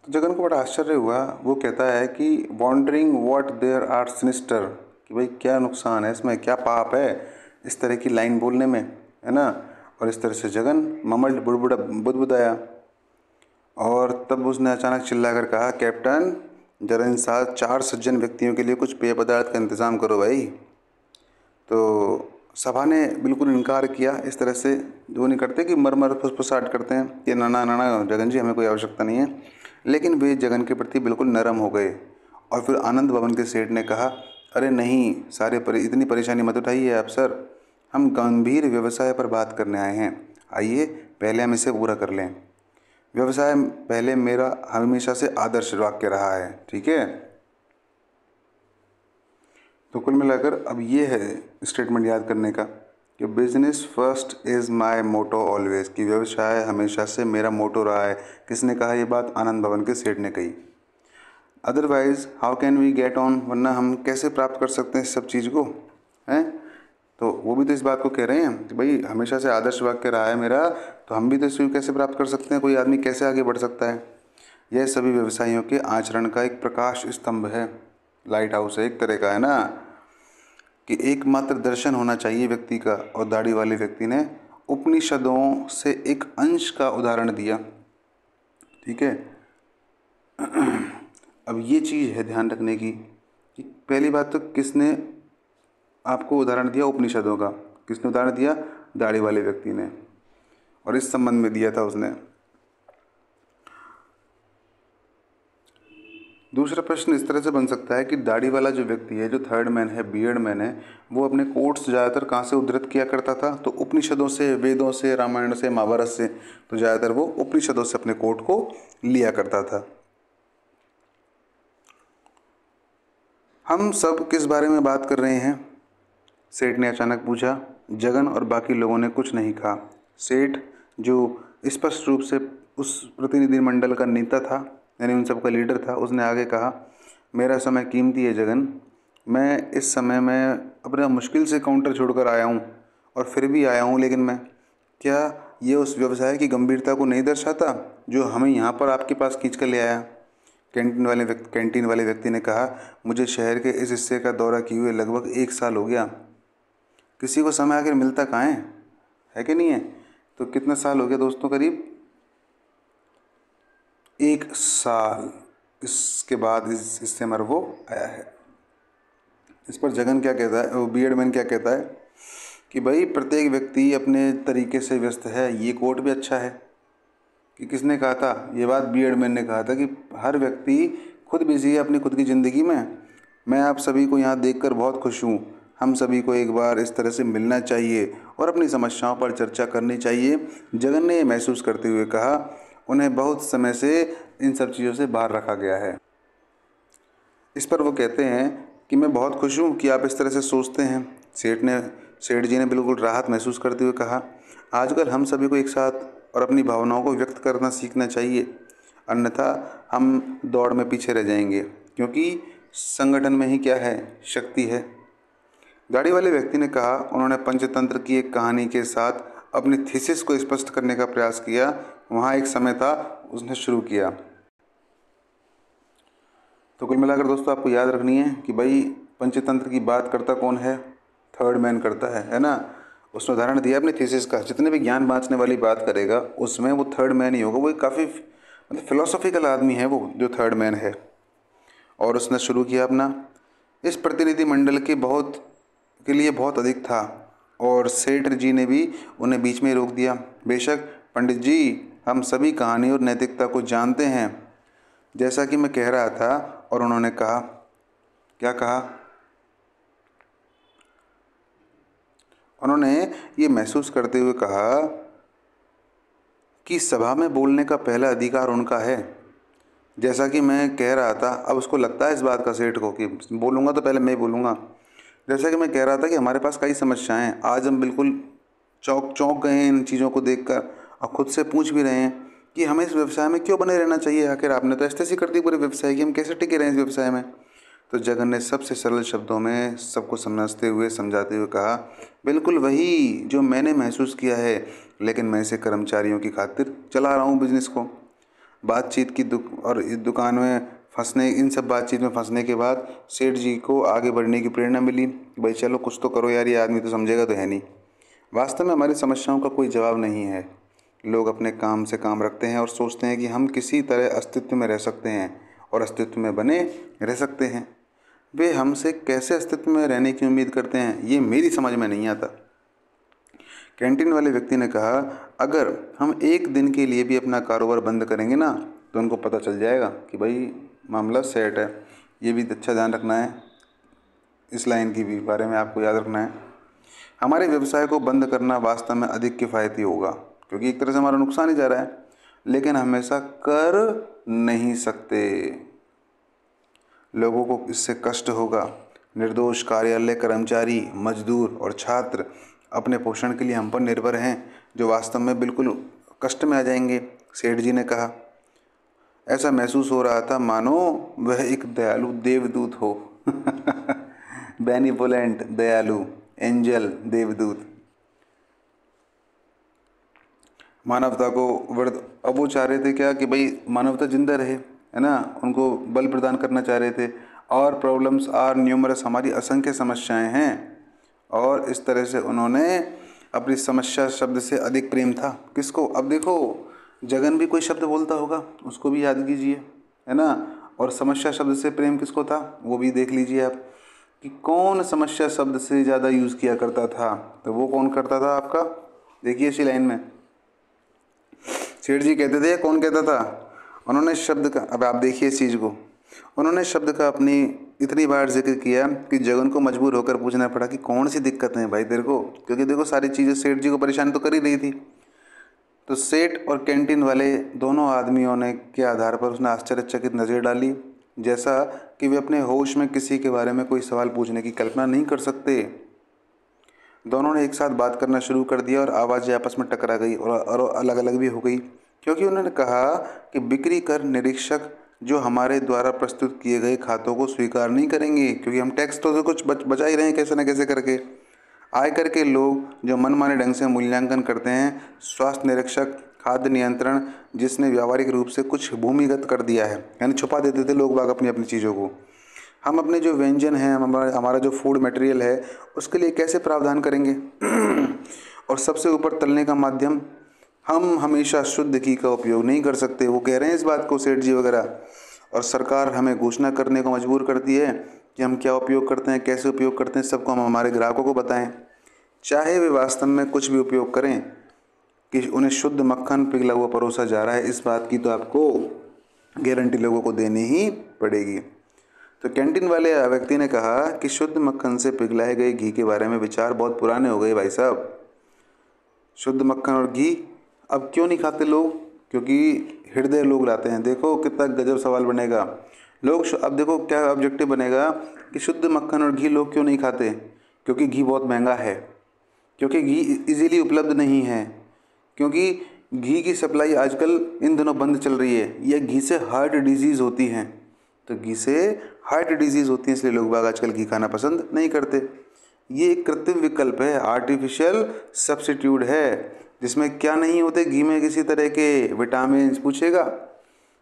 तो जगन को बड़ा आश्चर्य हुआ। वो कहता है कि wondering what there are sinister, कि भाई क्या नुकसान है इसमें, क्या पाप है इस तरह की लाइन बोलने में, है ना। और इस तरह से जगन ममल्ड बुदबुदाया और तब उसने अचानक चिल्लाकर कहा, कैप्टन जरा इन 4 सज्जन व्यक्तियों के लिए कुछ पेय पदार्थ का इंतज़ाम करो भाई। तो सभा ने बिल्कुल इनकार किया। इस तरह से जो नहीं करते कि मर फुसफुसाहट करते हैं कि ना ना ना ना जगन जी, हमें कोई आवश्यकता नहीं है। लेकिन वे जगन के प्रति बिल्कुल नरम हो गए। और फिर आनंद भवन के सेठ ने कहा, अरे नहीं इतनी परेशानी मत उठाइए आप सर, हम गंभीर व्यवसाय पर बात करने आए हैं। आइए पहले हम इसे पूरा कर लें। व्यवसाय पहले मेरा हमेशा से आदर्श वाक्य रहा है, ठीक है। तो कुल मिलाकर अब ये है स्टेटमेंट याद करने का कि business first is my motto always, कि व्यवसाय हमेशा से मेरा मोटो रहा है। किसने कहा ये बात? आनंद भवन के सेठ ने कही। Otherwise how can we get on, वरना हम कैसे प्राप्त कर सकते हैं इस सब चीज़ को, हैं। तो वो भी तो इस बात को कह रहे हैं कि भाई हमेशा से आदर्श वाक्य रहा है मेरा, तो हम भी तो इसको कैसे प्राप्त कर सकते हैं, कोई आदमी कैसे आगे बढ़ सकता है। यह सभी व्यवसायियों के आचरण का एक प्रकाश स्तंभ है, लाइट हाउस है एक तरह का, है ना, कि एकमात्र दर्शन होना चाहिए व्यक्ति का। और दाढ़ी वाले व्यक्ति ने उपनिषदों से एक अंश का उदाहरण दिया, ठीक है। अब ये चीज़ है ध्यान रखने की कि पहली बात तो किसने आपको उदाहरण दिया उपनिषदों का, किसने उदाहरण दिया? दाढ़ी वाले व्यक्ति ने, और इस संबंध में दिया था उसने। दूसरा प्रश्न इस तरह से बन सकता है कि दाढ़ी वाला जो व्यक्ति है, जो थर्ड मैन है, बियर्ड मैन है, वो अपने कोट्स ज़्यादातर कहाँ से उद्धृत किया करता था? तो उपनिषदों से, वेदों से, रामायण से, महाभारत से। तो ज़्यादातर वो उपनिषदों से अपने कोट को लिया करता था। हम सब किस बारे में बात कर रहे हैं? सेठ ने अचानक पूछा। जगन और बाकी लोगों ने कुछ नहीं कहा। सेठ जो स्पष्ट रूप से उस प्रतिनिधिमंडल का नेता था, यानी उन सब का लीडर था, उसने आगे कहा, मेरा समय कीमती है जगन, मैं इस समय में अपना मुश्किल से काउंटर छोड़कर आया हूँ और फिर भी आया हूँ, लेकिन मैं क्या ये उस व्यवसाय की गंभीरता को नहीं दर्शाता जो हमें यहाँ पर आपके पास खींच कर ले आया? कैंटीन वाले व्यक्ति ने कहा, मुझे शहर के इस हिस्से का दौरा किए हुए लगभग 1 साल हो गया। किसी को समय आखिर मिलता कहाँ है कि नहीं है? तो कितना साल हो गया दोस्तों? करीब 1 साल इसके बाद इस हिस्से में वो आया है। इस पर जगन क्या कहता है, वो बियर्ड मैन क्या कहता है कि भाई प्रत्येक व्यक्ति अपने तरीके से व्यस्त है। ये कोट भी अच्छा है कि किसने कहा था ये बात? बियर्ड मैन ने कहा था कि हर व्यक्ति खुद बिजी है अपनी खुद की ज़िंदगी में। मैं आप सभी को यहाँ देखकर बहुत खुश हूँ। हम सभी को एक बार इस तरह से मिलना चाहिए और अपनी समस्याओं पर चर्चा करनी चाहिए। जगन ने महसूस करते हुए कहा, उन्हें बहुत समय से इन सब चीज़ों से बाहर रखा गया है। इस पर वो कहते हैं कि मैं बहुत खुश हूँ कि आप इस तरह से सोचते हैं। सेठ जी ने बिल्कुल राहत महसूस करते हुए कहा, आजकल हम सभी को एक साथ और अपनी भावनाओं को व्यक्त करना सीखना चाहिए, अन्यथा हम दौड़ में पीछे रह जाएंगे, क्योंकि संगठन में ही क्या है? शक्ति है। गाड़ी वाले व्यक्ति ने कहा। उन्होंने पंचतंत्र की एक कहानी के साथ अपनी थीसिस को स्पष्ट करने का प्रयास किया। वहाँ एक समय था, उसने शुरू किया। तो कुल मिलाकर दोस्तों आपको याद रखनी है कि भाई पंचतंत्र की बात करता कौन है? थर्ड मैन करता है ना। उसने उदाहरण दिया अपनी थीसिस का। जितने भी ज्ञान बांटने वाली बात करेगा उसमें वो थर्ड मैन ही होगा। वो काफ़ी मतलब फिलोसॉफिकल आदमी है वो, जो थर्ड मैन है। और उसने शुरू किया अपना। इस प्रतिनिधिमंडल के लिए बहुत अधिक था और सेठ जी ने भी उन्हें बीच में रोक दिया। बेशक पंडित जी, हम सभी कहानी और नैतिकता को जानते हैं, जैसा कि मैं कह रहा था। और उन्होंने कहा, क्या कहा? उन्होंने ये महसूस करते हुए कहा कि सभा में बोलने का पहला अधिकार उनका है। जैसा कि मैं कह रहा था, अब उसको लगता है इस बात का सेठ को कि बोलूँगा तो पहले मैं ही बोलूँगा। जैसा कि मैं कह रहा था कि हमारे पास कई समस्याएं हैं। आज हम बिल्कुल चौंक गए हैं इन चीज़ों को देखकर और ख़ुद से पूछ भी रहे हैं कि हमें इस व्यवसाय में क्यों बने रहना चाहिए। आखिर आपने तो ऐसी कर दी पूरे व्यवसाय की, हम कैसे टिके रहें इस व्यवसाय में? तो जगन ने सबसे सरल शब्दों में सबको समझाते हुए कहा, बिल्कुल वही जो मैंने महसूस किया है, लेकिन मैं इसे कर्मचारियों की खातिर चला रहा हूँ बिजनेस को। बातचीत की इस दुकान में इन सब बातचीत में फंसने के बाद सेठ जी को आगे बढ़ने की प्रेरणा मिली कि भाई चलो कुछ तो करो यार, ये आदमी तो समझेगा तो है नहीं। वास्तव में हमारी समस्याओं का कोई जवाब नहीं है। लोग अपने काम से काम रखते हैं और सोचते हैं कि हम किसी तरह अस्तित्व में रह सकते हैं और अस्तित्व में बने रह सकते हैं। वे हमसे कैसे अस्तित्व में रहने की उम्मीद करते हैं, ये मेरी समझ में नहीं आता। कैंटीन वाले व्यक्ति ने कहा, अगर हम एक दिन के लिए भी अपना कारोबार बंद करेंगे ना, तो उनको पता चल जाएगा कि भाई मामला सेट है। ये भी अच्छा ध्यान रखना है, इस लाइन की भी बारे में आपको याद रखना है। हमारे व्यवसाय को बंद करना वास्तव में अधिक किफ़ायती होगा, क्योंकि एक तरह से हमारा नुकसान ही जा रहा है, लेकिन हम ऐसा कर नहीं सकते। लोगों को इससे कष्ट होगा। निर्दोष कार्यालय कर्मचारी, मजदूर और छात्र अपने पोषण के लिए हम पर निर्भर हैं, जो वास्तव में बिल्कुल कष्ट में आ जाएंगे। सेठ जी ने कहा, ऐसा महसूस हो रहा था मानो वह एक दयालु देवदूत हो। बेनिवोलेंट, दयालु, एंजल, देवदूत, मानवता को वर्ध। अब वो चाह रहे थे क्या कि भाई मानवता जिंदा रहे, है ना, उनको बल प्रदान करना चाह रहे थे। और प्रॉब्लम्स आर न्यूमरस, हमारी असंख्य समस्याएं हैं। और इस तरह से उन्होंने अपनी समस्या शब्द से अधिक प्रेम था किसको। अब देखो, जगन भी कोई शब्द बोलता होगा, उसको भी याद कीजिए, है ना। और समस्या शब्द से प्रेम किसको था, वो भी देख लीजिए आप कि कौन समस्या शब्द से ज़्यादा यूज़ किया करता था। तो वो कौन करता था आपका, देखिए इसी लाइन में। सेठ जी कहते थे, कौन कहता था, उन्होंने शब्द का, अब आप देखिए इस चीज़ को, उन्होंने शब्द का अपनी इतनी बार जिक्र किया कि जगन को मजबूर होकर पूछना पड़ा कि कौन सी दिक्कत है भाई तेरे को, क्योंकि देखो सारी चीज़ें सेठ जी को परेशान तो कर ही रही थी। तो सेठ और कैंटीन वाले दोनों आदमियों ने के आधार पर उसने आश्चर्यचकित नज़र डाली, जैसा कि वे अपने होश में किसी के बारे में कोई सवाल पूछने की कल्पना नहीं कर सकते। दोनों ने एक साथ बात करना शुरू कर दिया और आवाज़ें आपस में टकरा गई और अलग अलग भी हो गई, क्योंकि उन्होंने कहा कि बिक्री कर निरीक्षक जो हमारे द्वारा प्रस्तुत किए गए खातों को स्वीकार नहीं करेंगे, क्योंकि हम टैक्स तो कुछ बचा ही रहे हैं कैसे न कैसे करके। आयकर के लोग जो मनमाने ढंग से मूल्यांकन करते हैं। स्वास्थ्य निरीक्षक, खाद्य नियंत्रण जिसने व्यावहारिक रूप से कुछ भूमिगत कर दिया है, यानी छुपा देते थे लोग बाग अपनी अपनी चीज़ों को। हम अपने जो व्यंजन हैं, हमारा जो फूड मटेरियल है, उसके लिए कैसे प्रावधान करेंगे। और सबसे ऊपर तलने का माध्यम, हम हमेशा शुद्ध घी का उपयोग नहीं कर सकते। वो कह रहे हैं इस बात को सेठ जी वगैरह। और सरकार हमें घोषणा करने को मजबूर करती है कि हम क्या उपयोग करते हैं, कैसे उपयोग करते हैं, सबको हम हमारे ग्राहकों को बताएं, चाहे वे वास्तव में कुछ भी उपयोग करें, कि उन्हें शुद्ध मक्खन पिघला हुआ परोसा जा रहा है, इस बात की तो आपको गारंटी लोगों को देनी ही पड़ेगी। तो कैंटीन वाले व्यक्ति ने कहा कि शुद्ध मक्खन से पिघलाए गए घी के बारे में विचार बहुत पुराने हो गए भाई साहब। शुद्ध मक्खन और घी अब क्यों नहीं खाते लोग, क्योंकि हृदय लोग लाते हैं। देखो कितना गजब सवाल बनेगा। लोग अब देखो क्या ऑब्जेक्टिव बनेगा कि शुद्ध मक्खन और घी लोग क्यों नहीं खाते, क्योंकि घी बहुत महंगा है, क्योंकि घी इजीली उपलब्ध नहीं है, क्योंकि घी की सप्लाई आजकल इन दिनों बंद चल रही है, या घी से हार्ट डिजीज़ होती हैं। तो घी से हार्ट डिजीज़ होती है, इसलिए लोग बाग आजकल घी खाना पसंद नहीं करते। ये एक कृत्रिम विकल्प है, आर्टिफिशियल सब्स्टिट्यूट है, जिसमें क्या नहीं होते घी में, किसी तरह के विटामिन। पूछेगा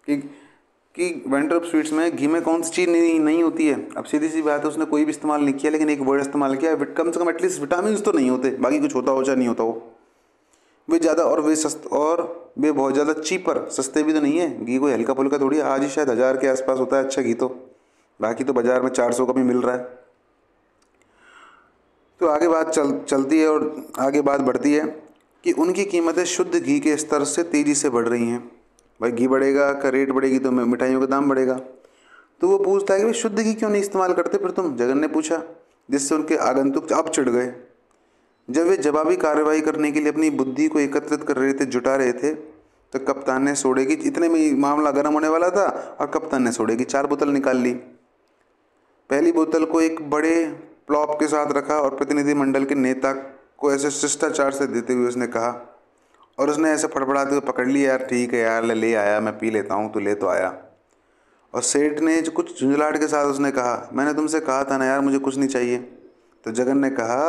कि वेंडर ऑफ स्वीट्स में घी में कौन सी चीज़ नहीं होती है। अब सीधी सी बात है, उसने कोई भी इस्तेमाल नहीं किया, लेकिन एक वर्ड इस्तेमाल किया, कम से कम एटलीस्ट विटामिन तो नहीं होते, बाकी कुछ होता हो चाहे नहीं होता हो। वे ज़्यादा और वे बहुत ज़्यादा चीपर, सस्ते भी तो नहीं है। घी कोई हल्का फुल्का थोड़ी, आज ही शायद 1000 के आसपास होता है अच्छा घी, तो बाकी तो बाज़ार में 400 का भी मिल रहा है। तो आगे बात चलती है और आगे बात बढ़ती है कि उनकी कीमतें शुद्ध घी के स्तर से तेज़ी से बढ़ रही हैं। भाई घी बढ़ेगा का रेट बढ़ेगी तो मिठाइयों का दाम बढ़ेगा। तो वो पूछता है कि भाई शुद्ध घी क्यों नहीं इस्तेमाल करते फिर तुम, जगन ने पूछा, जिससे उनके आगंतुक अब चिढ़ गए। जब वे जवाबी कार्रवाई करने के लिए अपनी बुद्धि को एकत्रित कर रहे थे, जुटा रहे थे, तो कप्तान ने सोडे की, इतने में मामला गर्म होने वाला था और कप्तान ने सोडे की 4 बोतल निकाल ली। पहली बोतल को एक बड़े प्लॉप के साथ रखा और प्रतिनिधिमंडल के नेता को ऐसे शिष्टाचार से देते हुए उसने कहा, और उसने ऐसे फड़फड़ाते हुए पकड़ लिया, यार ठीक है यार, ले आया, मैं पी लेता हूँ, तू ले तो आया। और सेठ ने जो कुछ झुंझलाहट के साथ उसने कहा, मैंने तुमसे कहा था ना यार मुझे कुछ नहीं चाहिए। तो जगन ने कहा,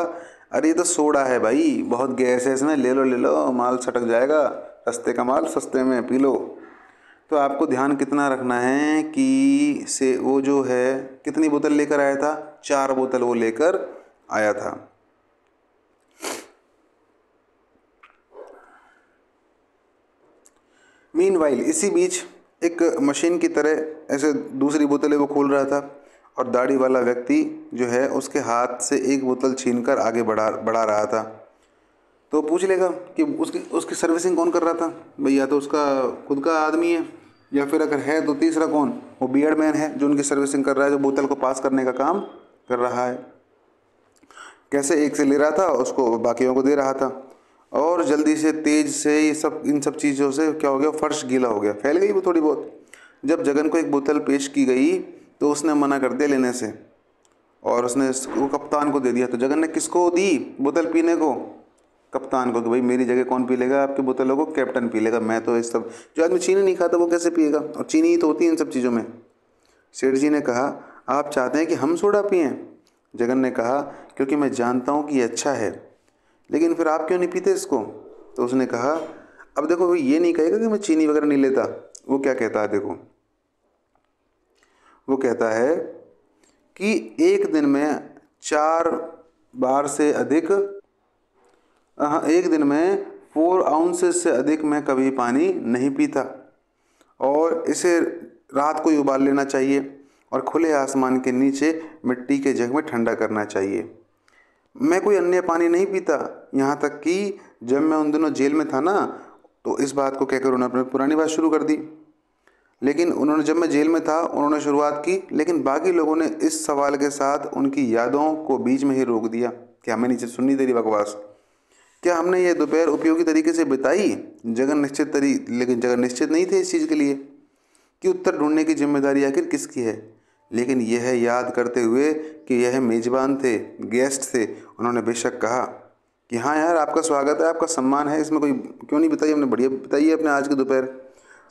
अरे ये तो सोडा है भाई, बहुत गैस है इसमें, ले लो माल सटक जाएगा, सस्ते का माल सस्ते में पी लो। तो आपको ध्यान कितना रखना है कि से वो जो है कितनी बोतल लेकर आया था, 4 बोतल वो लेकर आया था। मीनवाइल, इसी बीच एक मशीन की तरह ऐसे दूसरी बोतलें वो खोल रहा था और दाढ़ी वाला व्यक्ति जो है उसके हाथ से एक बोतल छीनकर आगे बढ़ा रहा था। तो पूछ लेगा कि उसकी उसकी सर्विसिंग कौन कर रहा था भाई, या तो उसका खुद का आदमी है या फिर अगर है तो तीसरा कौन, वो बियर्ड मैन है जो उनकी सर्विसिंग कर रहा है, जो बोतल को पास करने का काम कर रहा है। कैसे एक से ले रहा था उसको बाकियों को दे रहा था और जल्दी से तेज से ये सब इन सब चीज़ों से क्या हो गया, फर्श गीला हो गया, फैल गई वो थोड़ी बहुत। जब जगन को एक बोतल पेश की गई तो उसने मना कर दिया लेने से और उसने वो कप्तान को दे दिया। तो जगन ने किसको दी बोतल पीने को, कप्तान को, कि भाई मेरी जगह कौन पी लेगा आपकी बोतलों को, कैप्टन पी लेगा, मैं तो इस सब, जो आदमी चीनी नहीं खाता वो कैसे पिएगा, और चीनी ही तो होती है इन सब चीज़ों में। सेठ जी ने कहा आप चाहते हैं कि हम सोडा पिएं? जगन ने कहा क्योंकि मैं जानता हूँ कि ये अच्छा है, लेकिन फिर आप क्यों नहीं पीते इसको? तो उसने कहा अब देखो भाई ये नहीं कहेगा कि मैं चीनी वगैरह नहीं लेता। वो क्या कहता है देखो, वो कहता है कि एक दिन में 4 बार से अधिक, एक दिन में 4 आउंसेस से अधिक मैं कभी पानी नहीं पीता और इसे रात को ही उबाल लेना चाहिए और खुले आसमान के नीचे मिट्टी के जग में ठंडा करना चाहिए। मैं कोई अन्य पानी नहीं पीता, यहाँ तक कि जब मैं उन दिनों जेल में था ना, तो इस बात को कहकर उन्होंने अपनी पुरानी बात शुरू कर दी। लेकिन उन्होंने, जब मैं जेल में था उन्होंने शुरुआत की, लेकिन बाकी लोगों ने इस सवाल के साथ उनकी यादों को बीच में ही रोक दिया कि हमें नीचे सुननी तेरी बकवास, क्या हमने ये दोपहर उपयोगी तरीके से बिताई? लेकिन जगन निश्चित नहीं थे इस चीज़ के लिए कि उत्तर ढूंढने की जिम्मेदारी आखिर किसकी है। लेकिन यह याद करते हुए कि यह मेज़बान थे, गेस्ट थे, उन्होंने बेशक कहा कि हाँ यार आपका स्वागत है, आपका सम्मान है, इसमें कोई क्यों नहीं बताई, हमने बढ़िया बताई है अपने आज की दोपहर।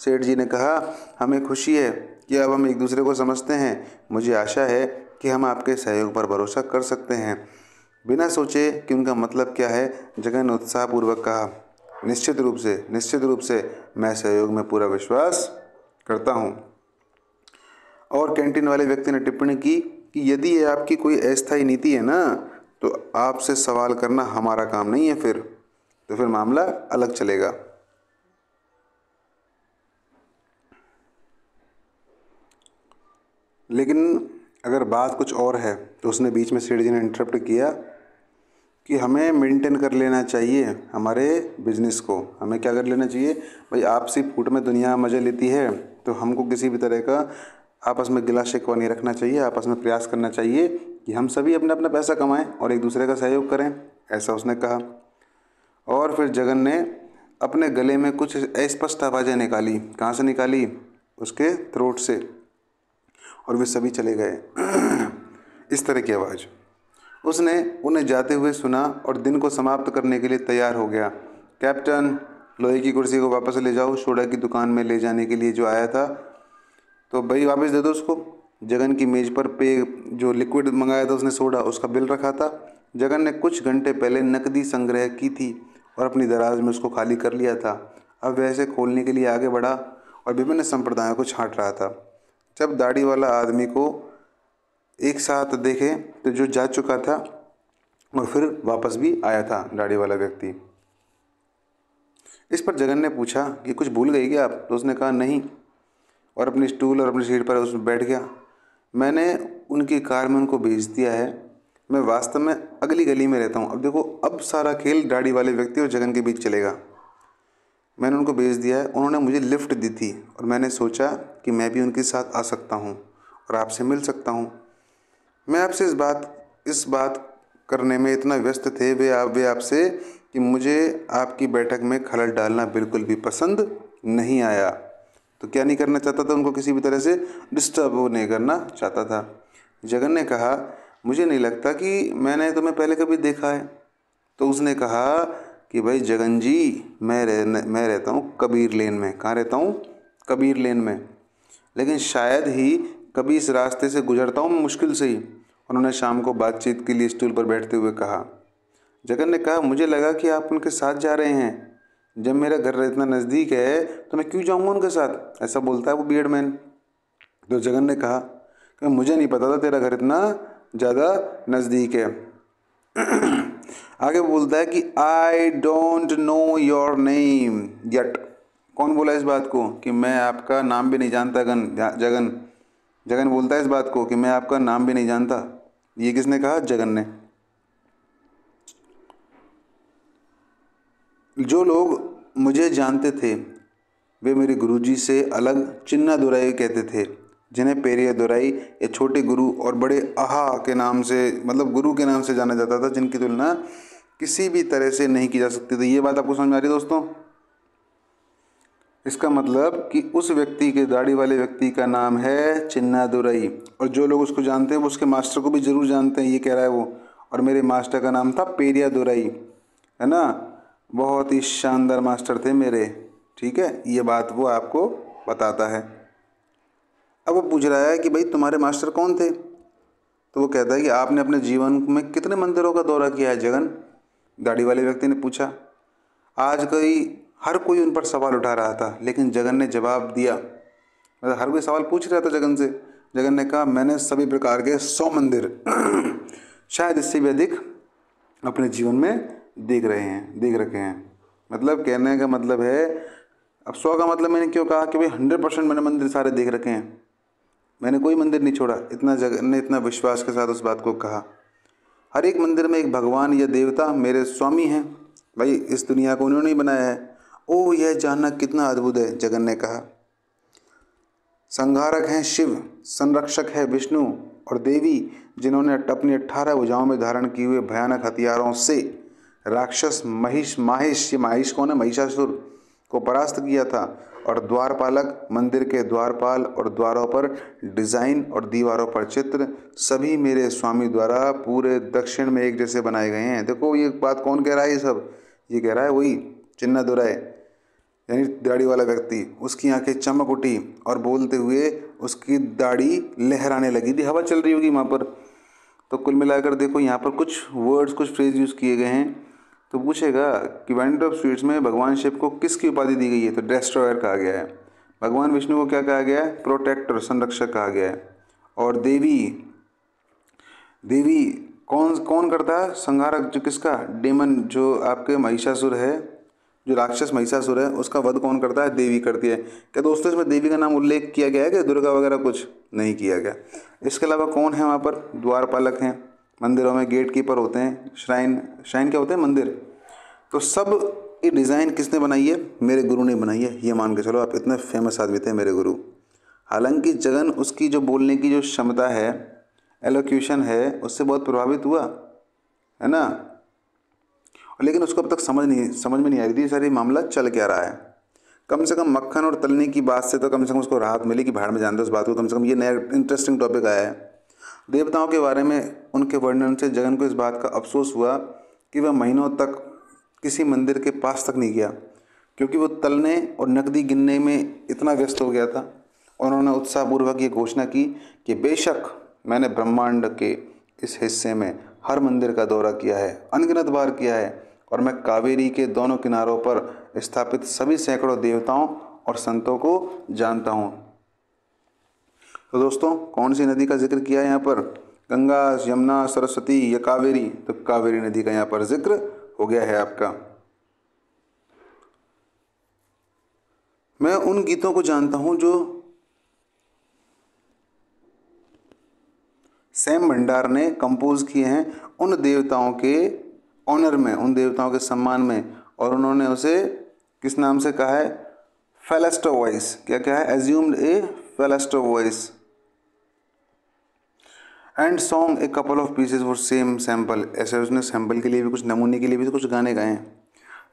सेठ जी ने कहा हमें खुशी है कि अब हम एक दूसरे को समझते हैं, मुझे आशा है कि हम आपके सहयोग पर भरोसा कर सकते हैं। बिना सोचे कि उनका मतलब क्या है, जगन ने उत्साहपूर्वक कहा निश्चित रूप से मैं सहयोग में पूरा विश्वास करता हूँ। और कैंटीन वाले व्यक्ति ने टिप्पणी की कि यदि ये आपकी कोई अस्थायी नीति है ना, तो आपसे सवाल करना हमारा काम नहीं है, फिर मामला अलग चलेगा। लेकिन अगर बात कुछ और है तो उसने बीच में सेठ जी ने इंटरप्ट किया कि हमें मेंटेन कर लेना चाहिए हमारे बिजनेस को। हमें क्या कर लेना चाहिए भाई, आपसी फूट में दुनिया मज़े लेती है, तो हमको किसी भी तरह का आपस में गिला शिकवा नहीं रखना चाहिए। आपस में प्रयास करना चाहिए कि हम सभी अपना अपना पैसा कमाएं और एक दूसरे का सहयोग करें, ऐसा उसने कहा। और फिर जगन ने अपने गले में कुछ अस्पष्ट आवाज़ें निकाली। कहाँ से निकाली? उसके थ्रोट से, और वे सभी चले गए। इस तरह की आवाज़। उसने उन्हें जाते हुए सुना और दिन को समाप्त करने के लिए तैयार हो गया। कैप्टन, लोहे की कुर्सी को वापस ले जाओ, सोडा की दुकान में ले जाने के लिए जो आया था तो भाई वापस दे दो उसको। जगन की मेज़ पर जो लिक्विड मंगाया था उसने, सोडा, उसका बिल रखा था। जगन ने कुछ घंटे पहले नकदी संग्रह की थी और अपनी दराज में उसको खाली कर लिया था। अब वह इसे खोलने के लिए आगे बढ़ा और विभिन्न संप्रदायों को छांट रहा था। जब दाढ़ी वाला आदमी को एक साथ देखे तो जो जा चुका था और फिर वापस भी आया था दाढ़ी वाला व्यक्ति। इस पर जगन ने पूछा कि कुछ भूल गई क्या आप? तो उसने कहा नहीं, और अपनी स्टूल और अपनी सीट पर उसमें बैठ गया। मैंने उनकी कार में उनको भेज दिया है, मैं वास्तव में अगली गली में रहता हूँ। अब देखो, अब सारा खेल दाढ़ी वाले व्यक्ति और जगन के बीच चलेगा। मैंने उनको भेज दिया है, उन्होंने मुझे लिफ्ट दी थी और मैंने सोचा कि मैं भी उनके साथ आ सकता हूँ और आपसे मिल सकता हूँ। मैं आपसे इस बात करने में इतना व्यस्त थे वे आपसे कि मुझे आपकी बैठक में खलल डालना बिल्कुल भी पसंद नहीं आया। तो क्या नहीं करना चाहता था? उनको किसी भी तरह से डिस्टर्ब वो नहीं करना चाहता था। जगन ने कहा मुझे नहीं लगता कि मैंने तुम्हें पहले कभी देखा है। तो उसने कहा कि भाई जगन जी, मैं रहता हूँ कबीर लेन में। कहाँ रहता हूँ? कबीर लेन में, लेकिन शायद ही कभी इस रास्ते से गुजरता हूँ, मुश्किल से ही। उन्होंने शाम को बातचीत के लिए स्टूल पर बैठते हुए कहा। जगन ने कहा मुझे लगा कि आप उनके साथ जा रहे हैं। जब मेरा घर इतना नज़दीक है तो मैं क्यों जाऊँगा उनके साथ, ऐसा बोलता है वो बियर्ड मैन। तो जगन ने कहा कि मुझे नहीं पता था तेरा घर इतना ज़्यादा नज़दीक है। आगे बोलता है कि I don't know your name yet. कौन बोला इस बात को कि मैं आपका नाम भी नहीं जानता? जगन। जगन बोलता है इस बात को कि मैं आपका नाम भी नहीं जानता। ये किसने कहा? जगन ने। जो लोग मुझे जानते थे वे मेरे गुरुजी से अलग चिन्ना दुराई कहते थे, जिन्हें पेरिया दुराई या छोटे गुरु और बड़े आहा के नाम से, मतलब गुरु के नाम से जाना जाता था, जिनकी तुलना किसी भी तरह से नहीं की जा सकती थी। ये बात आपको समझ में आ रही है दोस्तों? इसका मतलब कि उस व्यक्ति के, दाढ़ी वाले व्यक्ति का नाम है चिन्ना दुराई, और जो लोग उसको जानते हैं वो उसके मास्टर को भी ज़रूर जानते हैं, ये कह रहा है वो। और मेरे मास्टर का नाम था पेरिया दुराई, है ना। बहुत ही शानदार मास्टर थे मेरे, ठीक है। ये बात वो आपको बताता है। अब वो पूछ रहा है कि भाई तुम्हारे मास्टर कौन थे? तो वो कहता है कि आपने अपने जीवन में कितने मंदिरों का दौरा किया है जगन? दाढ़ी वाले व्यक्ति ने पूछा। आज हर कोई उन पर सवाल उठा रहा था, लेकिन जगन ने जवाब दिया, मतलब हर कोई सवाल पूछ रहा था जगन से। जगन ने कहा मैंने सभी प्रकार के 100 मंदिर शायद इससे भी अधिक अपने जीवन में देख रखे हैं। मतलब कहने का मतलब है, अब 100 का मतलब मैंने क्यों कहा कि भाई 100% मैंने मंदिर सारे देख रखे हैं, मैंने कोई मंदिर नहीं छोड़ा। इतना जगन ने इतना विश्वास के साथ उस बात को कहा। हर एक मंदिर में एक भगवान या देवता मेरे स्वामी हैं, भाई इस दुनिया को उन्होंने ही बनाया है। ओह, यह जानना कितना अद्भुत है, जगन ने कहा। संहारक हैं शिव, संरक्षक है विष्णु और देवी, जिन्होंने अपनी 18 भुजाओं में धारण किए हुए भयानक हथियारों से राक्षस माहिष, ये माहिष कौन है? महिषासुर को परास्त किया था। और द्वारपालक, मंदिर के द्वारपाल और द्वारों पर डिज़ाइन और दीवारों पर चित्र सभी मेरे स्वामी द्वारा पूरे दक्षिण में एक जैसे बनाए गए हैं। देखो ये बात कौन कह रहा है? ये सब ये कह रहा है वही चिन्ना दुराई, यानी दाढ़ी वाला व्यक्ति। उसकी आंखें चमक उठी और बोलते हुए उसकी दाढ़ी लहराने लगी थी, हवा चल रही होगी वहाँ पर। तो कुल मिलाकर देखो यहाँ पर कुछ वर्ड्स, कुछ फ्रेज यूज़ किए गए हैं। तो पूछेगा कि वेंडर ऑफ स्वीट्स में भगवान शिव को किसकी उपाधि दी गई है? तो डेस्ट्रॉयर कहा गया है। भगवान विष्णु को क्या कहा गया है? प्रोटेक्टर, संरक्षक कहा गया है। और देवी, देवी कौन कौन करता है? संहारक, जो किसका? डेमन, जो आपके महिषासुर है, जो राक्षस महिषासुर है, उसका वध कौन करता है? देवी करती है। क्या दोस्तों इसमें देवी का नाम उल्लेख किया गया है कि दुर्गा वगैरह कुछ नहीं किया गया? इसके अलावा कौन है वहाँ पर? द्वारपालक हैं, मंदिरों में गेट कीपर होते हैं, श्राइन क्या होते हैं? मंदिर। तो सब ये डिज़ाइन किसने बनाई है? मेरे गुरु ने बनाई है। ये मान के चलो आप, इतने फेमस आदमी थे मेरे गुरु। हालांकि जगन उसकी जो बोलने की जो क्षमता है, एलोक्यूशन है, उससे बहुत प्रभावित हुआ, है ना। लेकिन उसको अब तक समझ में नहीं आ रही थी सारी मामला चल क्या रहा है। कम से कम मक्खन और तलने की बात से तो कम से कम उसको राहत मिली कि भाड़ में जानते उस बात को, कम से कम ये नया इंटरेस्टिंग टॉपिक आया है। देवताओं के बारे में उनके वर्णन से जगन को इस बात का अफसोस हुआ कि वह महीनों तक किसी मंदिर के पास तक नहीं गया, क्योंकि वो तलने और नकदी गिनने में इतना व्यस्त हो गया था। उन्होंने उत्साहपूर्वक ये घोषणा की कि बेशक मैंने ब्रह्मांड के इस हिस्से में हर मंदिर का दौरा किया है, अनगिनत बार किया है, और मैं कावेरी के दोनों किनारों पर स्थापित सभी सैकड़ों देवताओं और संतों को जानता हूँ। तो दोस्तों कौन सी नदी का जिक्र किया है यहाँ पर? गंगा, यमुना, सरस्वती या कावेरी? तो कावेरी नदी का यहाँ पर जिक्र हो गया है आपका। मैं उन गीतों को जानता हूँ जो सैम भंडार ने कंपोज किए हैं उन देवताओं के ऑनर में, उन देवताओं के सम्मान में, और उन्होंने उसे किस नाम से कहा है? Falsetto voice. क्या क्या है? Assumed a falsetto voice and song a couple of pieces for same sample. ऐसे उसने सैम्पल के लिए भी, कुछ नमूने के लिए भी तो कुछ गाने गाए हैं।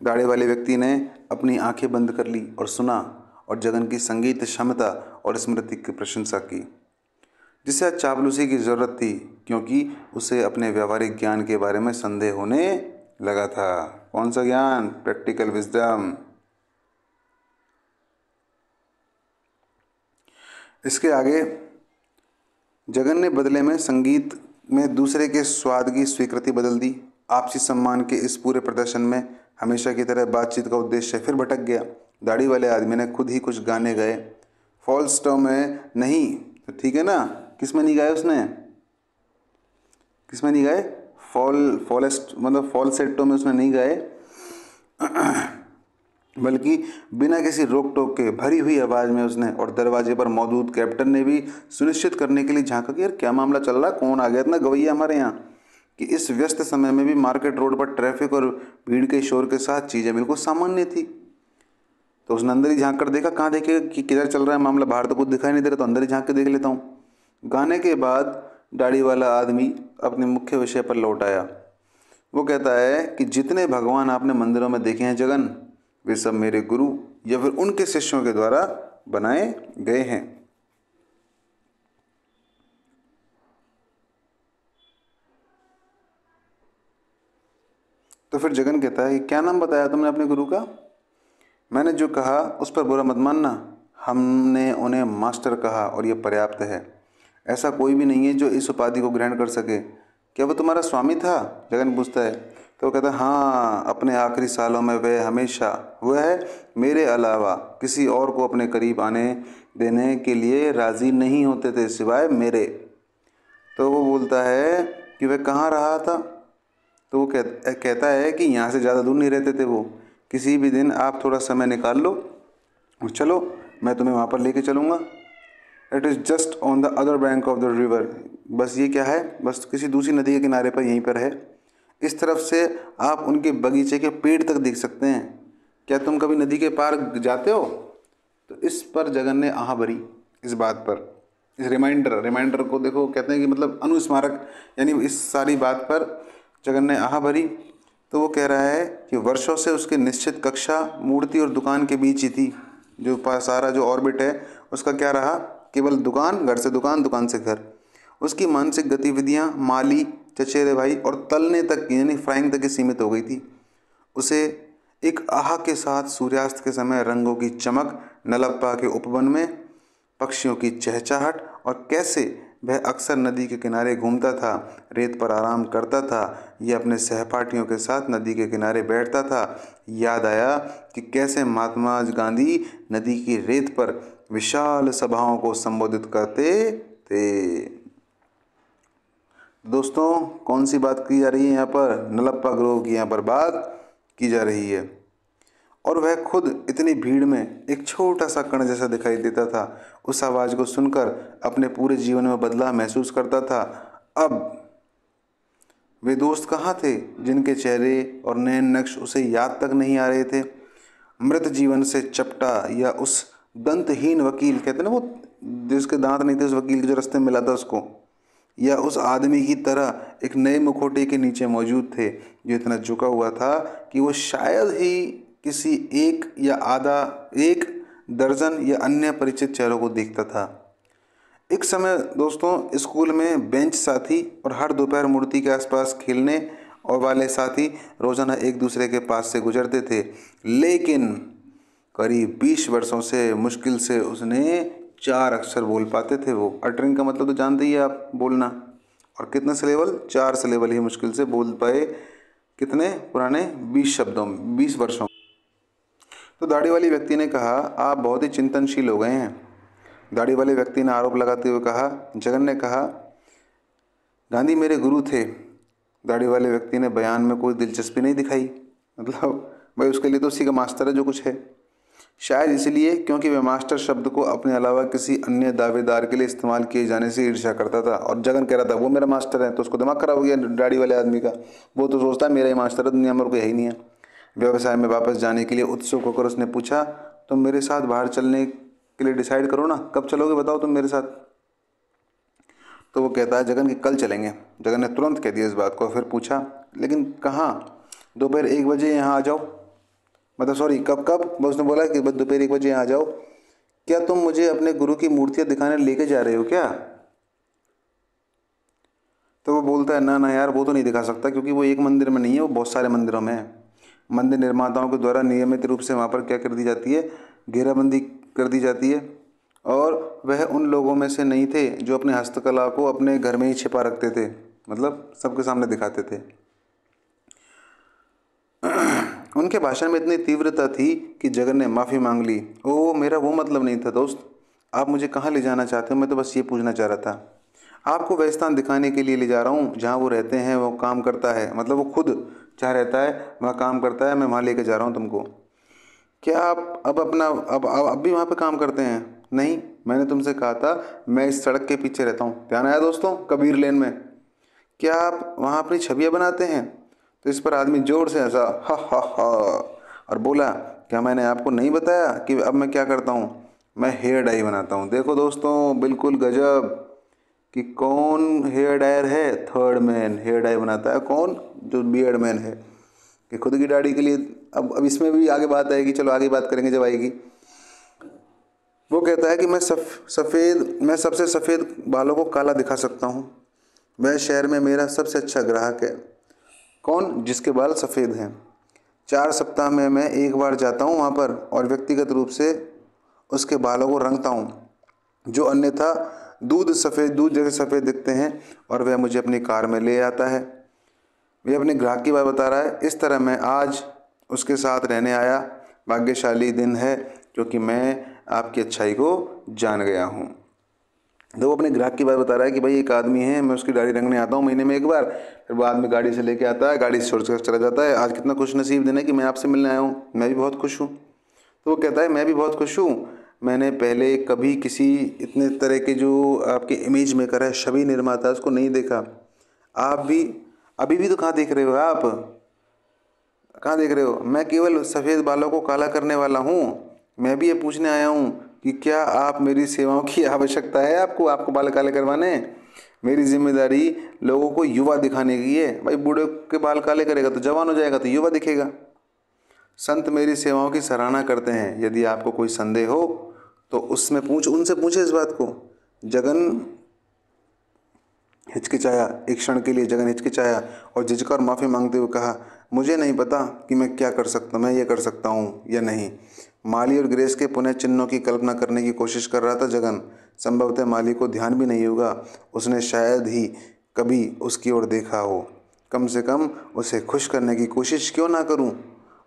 दाढ़ी वाले व्यक्ति ने अपनी आंखें बंद कर ली और सुना, और जगन की संगीत क्षमता और स्मृति की प्रशंसा की, जिसे आज चापलूसी की ज़रूरत थी, क्योंकि उसे अपने व्यावहारिक ज्ञान के बारे में संदेह होने लगा था। कौन सा ज्ञान? Practical wisdom. इसके आगे जगन ने बदले में संगीत में दूसरे के स्वाद की स्वीकृति बदल दी। आपसी सम्मान के इस पूरे प्रदर्शन में हमेशा की तरह बातचीत का उद्देश्य फिर भटक गया। दाढ़ी वाले आदमी ने खुद ही कुछ गाने गाए। फॉल्सटो में नहीं तो ठीक है ना, किस में नहीं गाए उसने, किस में नहीं गाए, फॉलेस्ट मतलब फॉल्सेटो में उसने नहीं गाए, बल्कि बिना किसी रोक टोक के भरी हुई आवाज़ में उसने, और दरवाजे पर मौजूद कैप्टन ने भी सुनिश्चित करने के लिए झांका कि यार क्या मामला चल रहा है, कौन आ गया इतना गवैया हमारे यहाँ, कि इस व्यस्त समय में भी मार्केट रोड पर ट्रैफिक और भीड़ के शोर के साथ चीज़ें बिल्कुल सामान्य थी। तो उसने अंदर ही झांक कर देखा, कहाँ देखेगा कि किधर चल रहा है मामला, बाहर तो कुछ दिखाई नहीं दे रहा, तो अंदर ही झांक के देख लेता हूँ। गाने के बाद दाढ़ी वाला आदमी अपने मुख्य विषय पर लौट आया। वो कहता है कि जितने भगवान आपने मंदिरों में देखे हैं जगन, वे सब मेरे गुरु या फिर उनके शिष्यों के द्वारा बनाए गए हैं। तो फिर जगन कहता है कि क्या नाम बताया तुमने अपने गुरु का? मैंने जो कहा उस पर बुरा मत मानना, हमने उन्हें मास्टर कहा और यह पर्याप्त है। ऐसा कोई भी नहीं है जो इस उपाधि को ग्रहण कर सके। क्या वो तुम्हारा स्वामी था? जगन पूछता है। तो वो कहता है हाँ, अपने आखिरी सालों में वह मेरे अलावा किसी और को अपने करीब आने देने के लिए राज़ी नहीं होते थे सिवाय मेरे। तो वो बोलता है कि वह कहाँ रहा था? तो वो कहता है कि यहाँ से ज़्यादा दूर नहीं रहते थे वो। किसी भी दिन आप थोड़ा समय निकाल लो और चलो, मैं तुम्हें वहाँ पर लेके चलूँगा। It is just on the other bank of the river. बस ये क्या है, बस किसी दूसरी नदी के किनारे पर यहीं पर है। इस तरफ से आप उनके बगीचे के पेड़ तक देख सकते हैं। क्या तुम कभी नदी के पार जाते हो? तो इस पर जगन ने आह भरी, इस बात पर, इस रिमाइंडर को देखो, कहते हैं कि मतलब अनुस्मारक, यानी इस सारी बात पर जगन ने आह भरी। तो वो कह रहा है कि वर्षों से उसकी निश्चित कक्षा मूर्ति और दुकान के बीच ही थी। जो सारा जो ऑर्बिट है उसका क्या रहा, केवल दुकान, घर से दुकान, दुकान से घर। उसकी मानसिक गतिविधियाँ माली, चचेरे भाई और तलने तक यानी फ्राइंग तक ही सीमित हो गई थी। उसे एक आह के साथ सूर्यास्त के समय रंगों की चमक, नलप्पा के उपवन में पक्षियों की चहचहाट, और कैसे वह अक्सर नदी के किनारे घूमता था, रेत पर आराम करता था या अपने सहपाठियों के साथ नदी के किनारे बैठता था। याद आया कि कैसे महात्मा गांधी नदी की रेत पर विशाल सभाओं को संबोधित करते थे। दोस्तों, कौन सी बात की जा रही है यहाँ पर? नलप्पा ग्रोव की यहाँ पर बात की जा रही है। और वह खुद इतनी भीड़ में एक छोटा सा कण जैसा दिखाई देता था। उस आवाज़ को सुनकर अपने पूरे जीवन में बदलाव महसूस करता था। अब वे दोस्त कहाँ थे जिनके चेहरे और नयन नक्श उसे याद तक नहीं आ रहे थे? मृत जीवन से चपटा या उस दंतहीन वकील, कहते ना वो जिसके दांत नहीं थे, उस वकील के जो रास्ते में मिला था उसको, या उस आदमी की तरह एक नए मुखौटे के नीचे मौजूद थे जो इतना झुका हुआ था कि वो शायद ही किसी एक दर्जन या अन्य परिचित चेहरों को देखता था। एक समय दोस्तों, स्कूल में बेंच साथी और हर दोपहर मूर्ति के आसपास खेलने और वाले साथी रोजाना एक दूसरे के पास से गुजरते थे, लेकिन करीब 20 वर्षों से मुश्किल से उसने 4 अक्षर बोल पाते थे। वो अटरिंग का मतलब तो जानते ही हैं आप, बोलना। और कितने सिलेबल? 4 सिलेबल ही मुश्किल से बोल पाए। कितने पुराने? 20 शब्दों में, 20 वर्षों। तो दाढ़ी वाली व्यक्ति ने कहा, आप बहुत ही चिंतनशील हो गए हैं। दाढ़ी वाले व्यक्ति ने आरोप लगाते हुए कहा। जगन ने कहा, गांधी मेरे गुरु थे। दाढ़ी वाले व्यक्ति ने बयान में कोई दिलचस्पी नहीं दिखाई। मतलब भाई उसके लिए तो उसी का मास्टर है जो कुछ है। शायद इसलिए क्योंकि वह मास्टर शब्द को अपने अलावा किसी अन्य दावेदार के लिए इस्तेमाल किए जाने से ईर्ष्या करता था। और जगन कह रहा था वो मेरा मास्टर है, तो उसको दिमाग खराब हो गया दाढ़ी वाले आदमी का। वो तो सोचता है मेरा ही मास्टर है, दुनिया में और कोई है ही नहीं है। व्यवसाय में वापस जाने के लिए उत्सुक होकर उसने पूछा, तुम मेरे साथ बाहर चलने के लिए डिसाइड करो ना, कब चलोगे बताओ तुम मेरे साथ? तो वो कहता है जगन कि कल चलेंगे। जगन ने तुरंत कह दिया इस बात को। फिर पूछा, लेकिन कहाँ? दोपहर 1 बजे यहाँ आ जाओ। मतलब सॉरी, कब? उसने बोला कि बस दोपहर 1 बजे यहाँ आ जाओ। क्या तुम मुझे अपने गुरु की मूर्तियाँ दिखाने लेके जा रहे हो क्या? तो वो बोलता है ना यार, वो तो नहीं दिखा सकता क्योंकि वो एक मंदिर में नहीं है, वो बहुत सारे मंदिरों में है। मंदिर निर्माताओं के द्वारा नियमित रूप से वहाँ पर क्या कर दी जाती है? घेराबंदी कर दी जाती है। और वह उन लोगों में से नहीं थे जो अपने हस्तकला को अपने घर में ही छिपा रखते थे, मतलब सबके सामने दिखाते थे। उनके भाषण में इतनी तीव्रता थी कि जगन ने माफ़ी मांग ली। ओ मेरा वो मतलब नहीं था दोस्त, आप मुझे कहाँ ले जाना चाहते हो? मैं तो बस ये पूछना चाह रहा था। आपको वह स्थान दिखाने के लिए ले जा रहा हूँ जहाँ वो रहते हैं, वो काम करता है, मतलब वो खुद जहाँ रहता है वहाँ काम करता है, मैं वहाँ लेके जा रहा हूँ तुमको। क्या आप अब भी वहाँ पे काम करते हैं? नहीं, मैंने तुमसे कहा था मैं इस सड़क के पीछे रहता हूँ। ध्यान आया दोस्तों, कबीर लेन में। क्या आप वहाँ अपनी छवियाँ बनाते हैं? तो इस पर आदमी जोर से हंसा, हा हा, और बोला, क्या मैंने आपको नहीं बताया कि अब मैं क्या करता हूँ? मैं हेयर डाई बनाता हूँ। देखो दोस्तों, बिल्कुल गजब कि कौन हेयर डायर है? थर्ड मैन हेयर डाई बनाता है। कौन? जो बियर्ड मैन है, कि खुद की दाढ़ी के लिए। अब इसमें भी आगे बात आएगी, चलो आगे बात करेंगे जब आएगी। वो कहता है कि मैं सबसे सफ़ेद बालों को काला दिखा सकता हूँ। वह शहर में मेरा सबसे अच्छा ग्राहक है। कौन? जिसके बाल सफ़ेद हैं। 4 सप्ताह में मैं एक बार जाता हूँ वहाँ पर और व्यक्तिगत रूप से उसके बालों को रंगता हूँ, जो अन्यथा दूध जैसे सफ़ेद दिखते हैं, और वह मुझे अपनी कार में ले आता है। वह अपने ग्राहक की बात बता रहा है। इस तरह मैं आज उसके साथ रहने आया। भाग्यशाली दिन है क्योंकि मैं आपकी अच्छाई को जान गया हूँ। तो वो अपने ग्राहक की बात बता रहा है कि भाई एक आदमी है, मैं उसकी दाढ़ी रंगने आता हूँ महीने में एक बार, फिर बाद में गाड़ी से लेके आता है, गाड़ी से छोड़ कर चला जाता है। आज कितना खुश नसीब दिन है कि मैं आपसे मिलने आया हूँ, मैं भी बहुत खुश हूँ। तो वो कहता है मैं भी बहुत खुश हूँ। मैंने पहले कभी किसी इतने तरह के जो आपके इमेज मेकर है, छवि निर्माता, उसको नहीं देखा। आप भी अभी भी तो कहाँ देख रहे हो? आप कहाँ देख रहे हो? मैं केवल सफ़ेद बालों को काला करने वाला हूँ। मैं भी ये पूछने आया हूँ कि क्या आप मेरी सेवाओं की आवश्यकता है? आपको बाल काले करवाने? मेरी जिम्मेदारी लोगों को युवा दिखाने की है। भाई बूढ़े के बाल काले करेगा तो जवान हो जाएगा, तो युवा दिखेगा। संत मेरी सेवाओं की सराहना करते हैं। यदि आपको कोई संदेह हो तो उनसे पूछे इस बात को। जगन हिचकिचाया। एक क्षण के लिए जगन हिचकिचाया और झिझका और माफ़ी मांगते हुए कहा, मुझे नहीं पता कि मैं ये कर सकता हूँ या नहीं। माली और ग्रेस के पुनः चिन्हों की कल्पना करने की कोशिश कर रहा था जगन। संभवतः माली को ध्यान भी नहीं होगा, उसने शायद ही कभी उसकी ओर देखा हो। कम से कम उसे खुश करने की कोशिश क्यों ना करूं?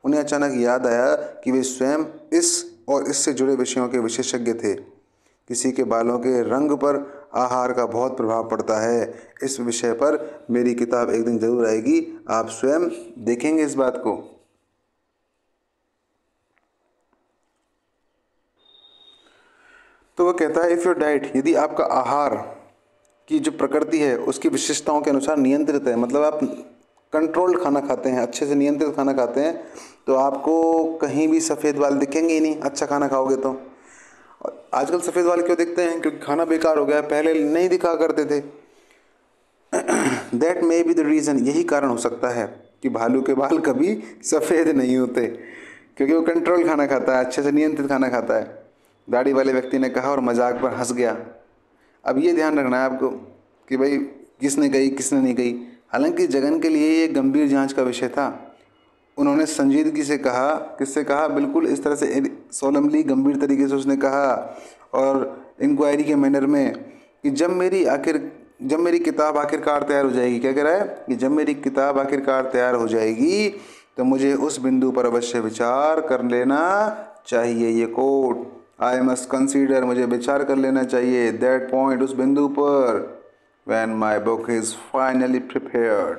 उन्हें अचानक याद आया कि वे स्वयं इस और इससे जुड़े विषयों के विशेषज्ञ थे। किसी के बालों के रंग पर आहार का बहुत प्रभाव पड़ता है। इस विषय पर मेरी किताब एक दिन जरूर आएगी, आप स्वयं देखेंगे इस बात को। तो वह कहता है, इफ़ योर डाइट, यदि आपका आहार की जो प्रकृति है उसकी विशेषताओं के अनुसार नियंत्रित है, मतलब आप कंट्रोल्ड खाना खाते हैं, अच्छे से नियंत्रित खाना खाते हैं, तो आपको कहीं भी सफ़ेद बाल दिखेंगे ही नहीं। अच्छा खाना खाओगे तो। और आजकल सफ़ेद बाल क्यों दिखते हैं? क्योंकि खाना बेकार हो गया, पहले नहीं दिखा करते थे। That may be the reason, यही कारण हो सकता है कि भालू के बाल कभी सफ़ेद नहीं होते, क्योंकि वो कंट्रोल खाना खाता है, अच्छे से नियंत्रित खाना खाता है। दाढ़ी वाले व्यक्ति ने कहा और मजाक पर हंस गया। अब ये ध्यान रखना है आपको कि भाई किसने कही किसने नहीं कही। हालांकि जगन के लिए ये गंभीर जांच का विषय था। उन्होंने संजीदगी से कहा, किससे कहा? बिल्कुल इस तरह से सोलमली, गंभीर तरीके से उसने कहा और इंक्वायरी के मैनर में कि जब मेरी किताब आखिरकार तैयार हो जाएगी। क्या कह रहा है? कि जब मेरी किताब आखिरकार तैयार हो जाएगी तो मुझे उस बिंदु पर अवश्य विचार कर लेना चाहिए। ये कोट, आई मस्ट कंसीडर, मुझे विचार कर लेना चाहिए, दैट पॉइंट, उस बिंदु पर, when my book is finally prepared,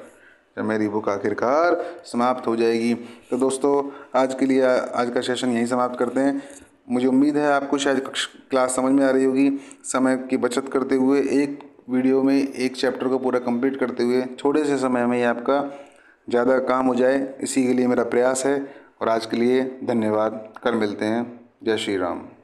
जब मेरी बुक आखिरकार समाप्त हो जाएगी। तो दोस्तों आज के लिए आज का सेशन यहीं समाप्त करते हैं। मुझे उम्मीद है आपको शायद क्लास समझ में आ रही होगी। समय की बचत करते हुए एक वीडियो में एक चैप्टर को पूरा कंप्लीट करते हुए थोड़े से समय में ही आपका ज़्यादा काम हो जाए, इसी के लिए मेरा प्रयास है। और आज के लिए धन्यवाद। कल मिलते हैं। जय श्री राम।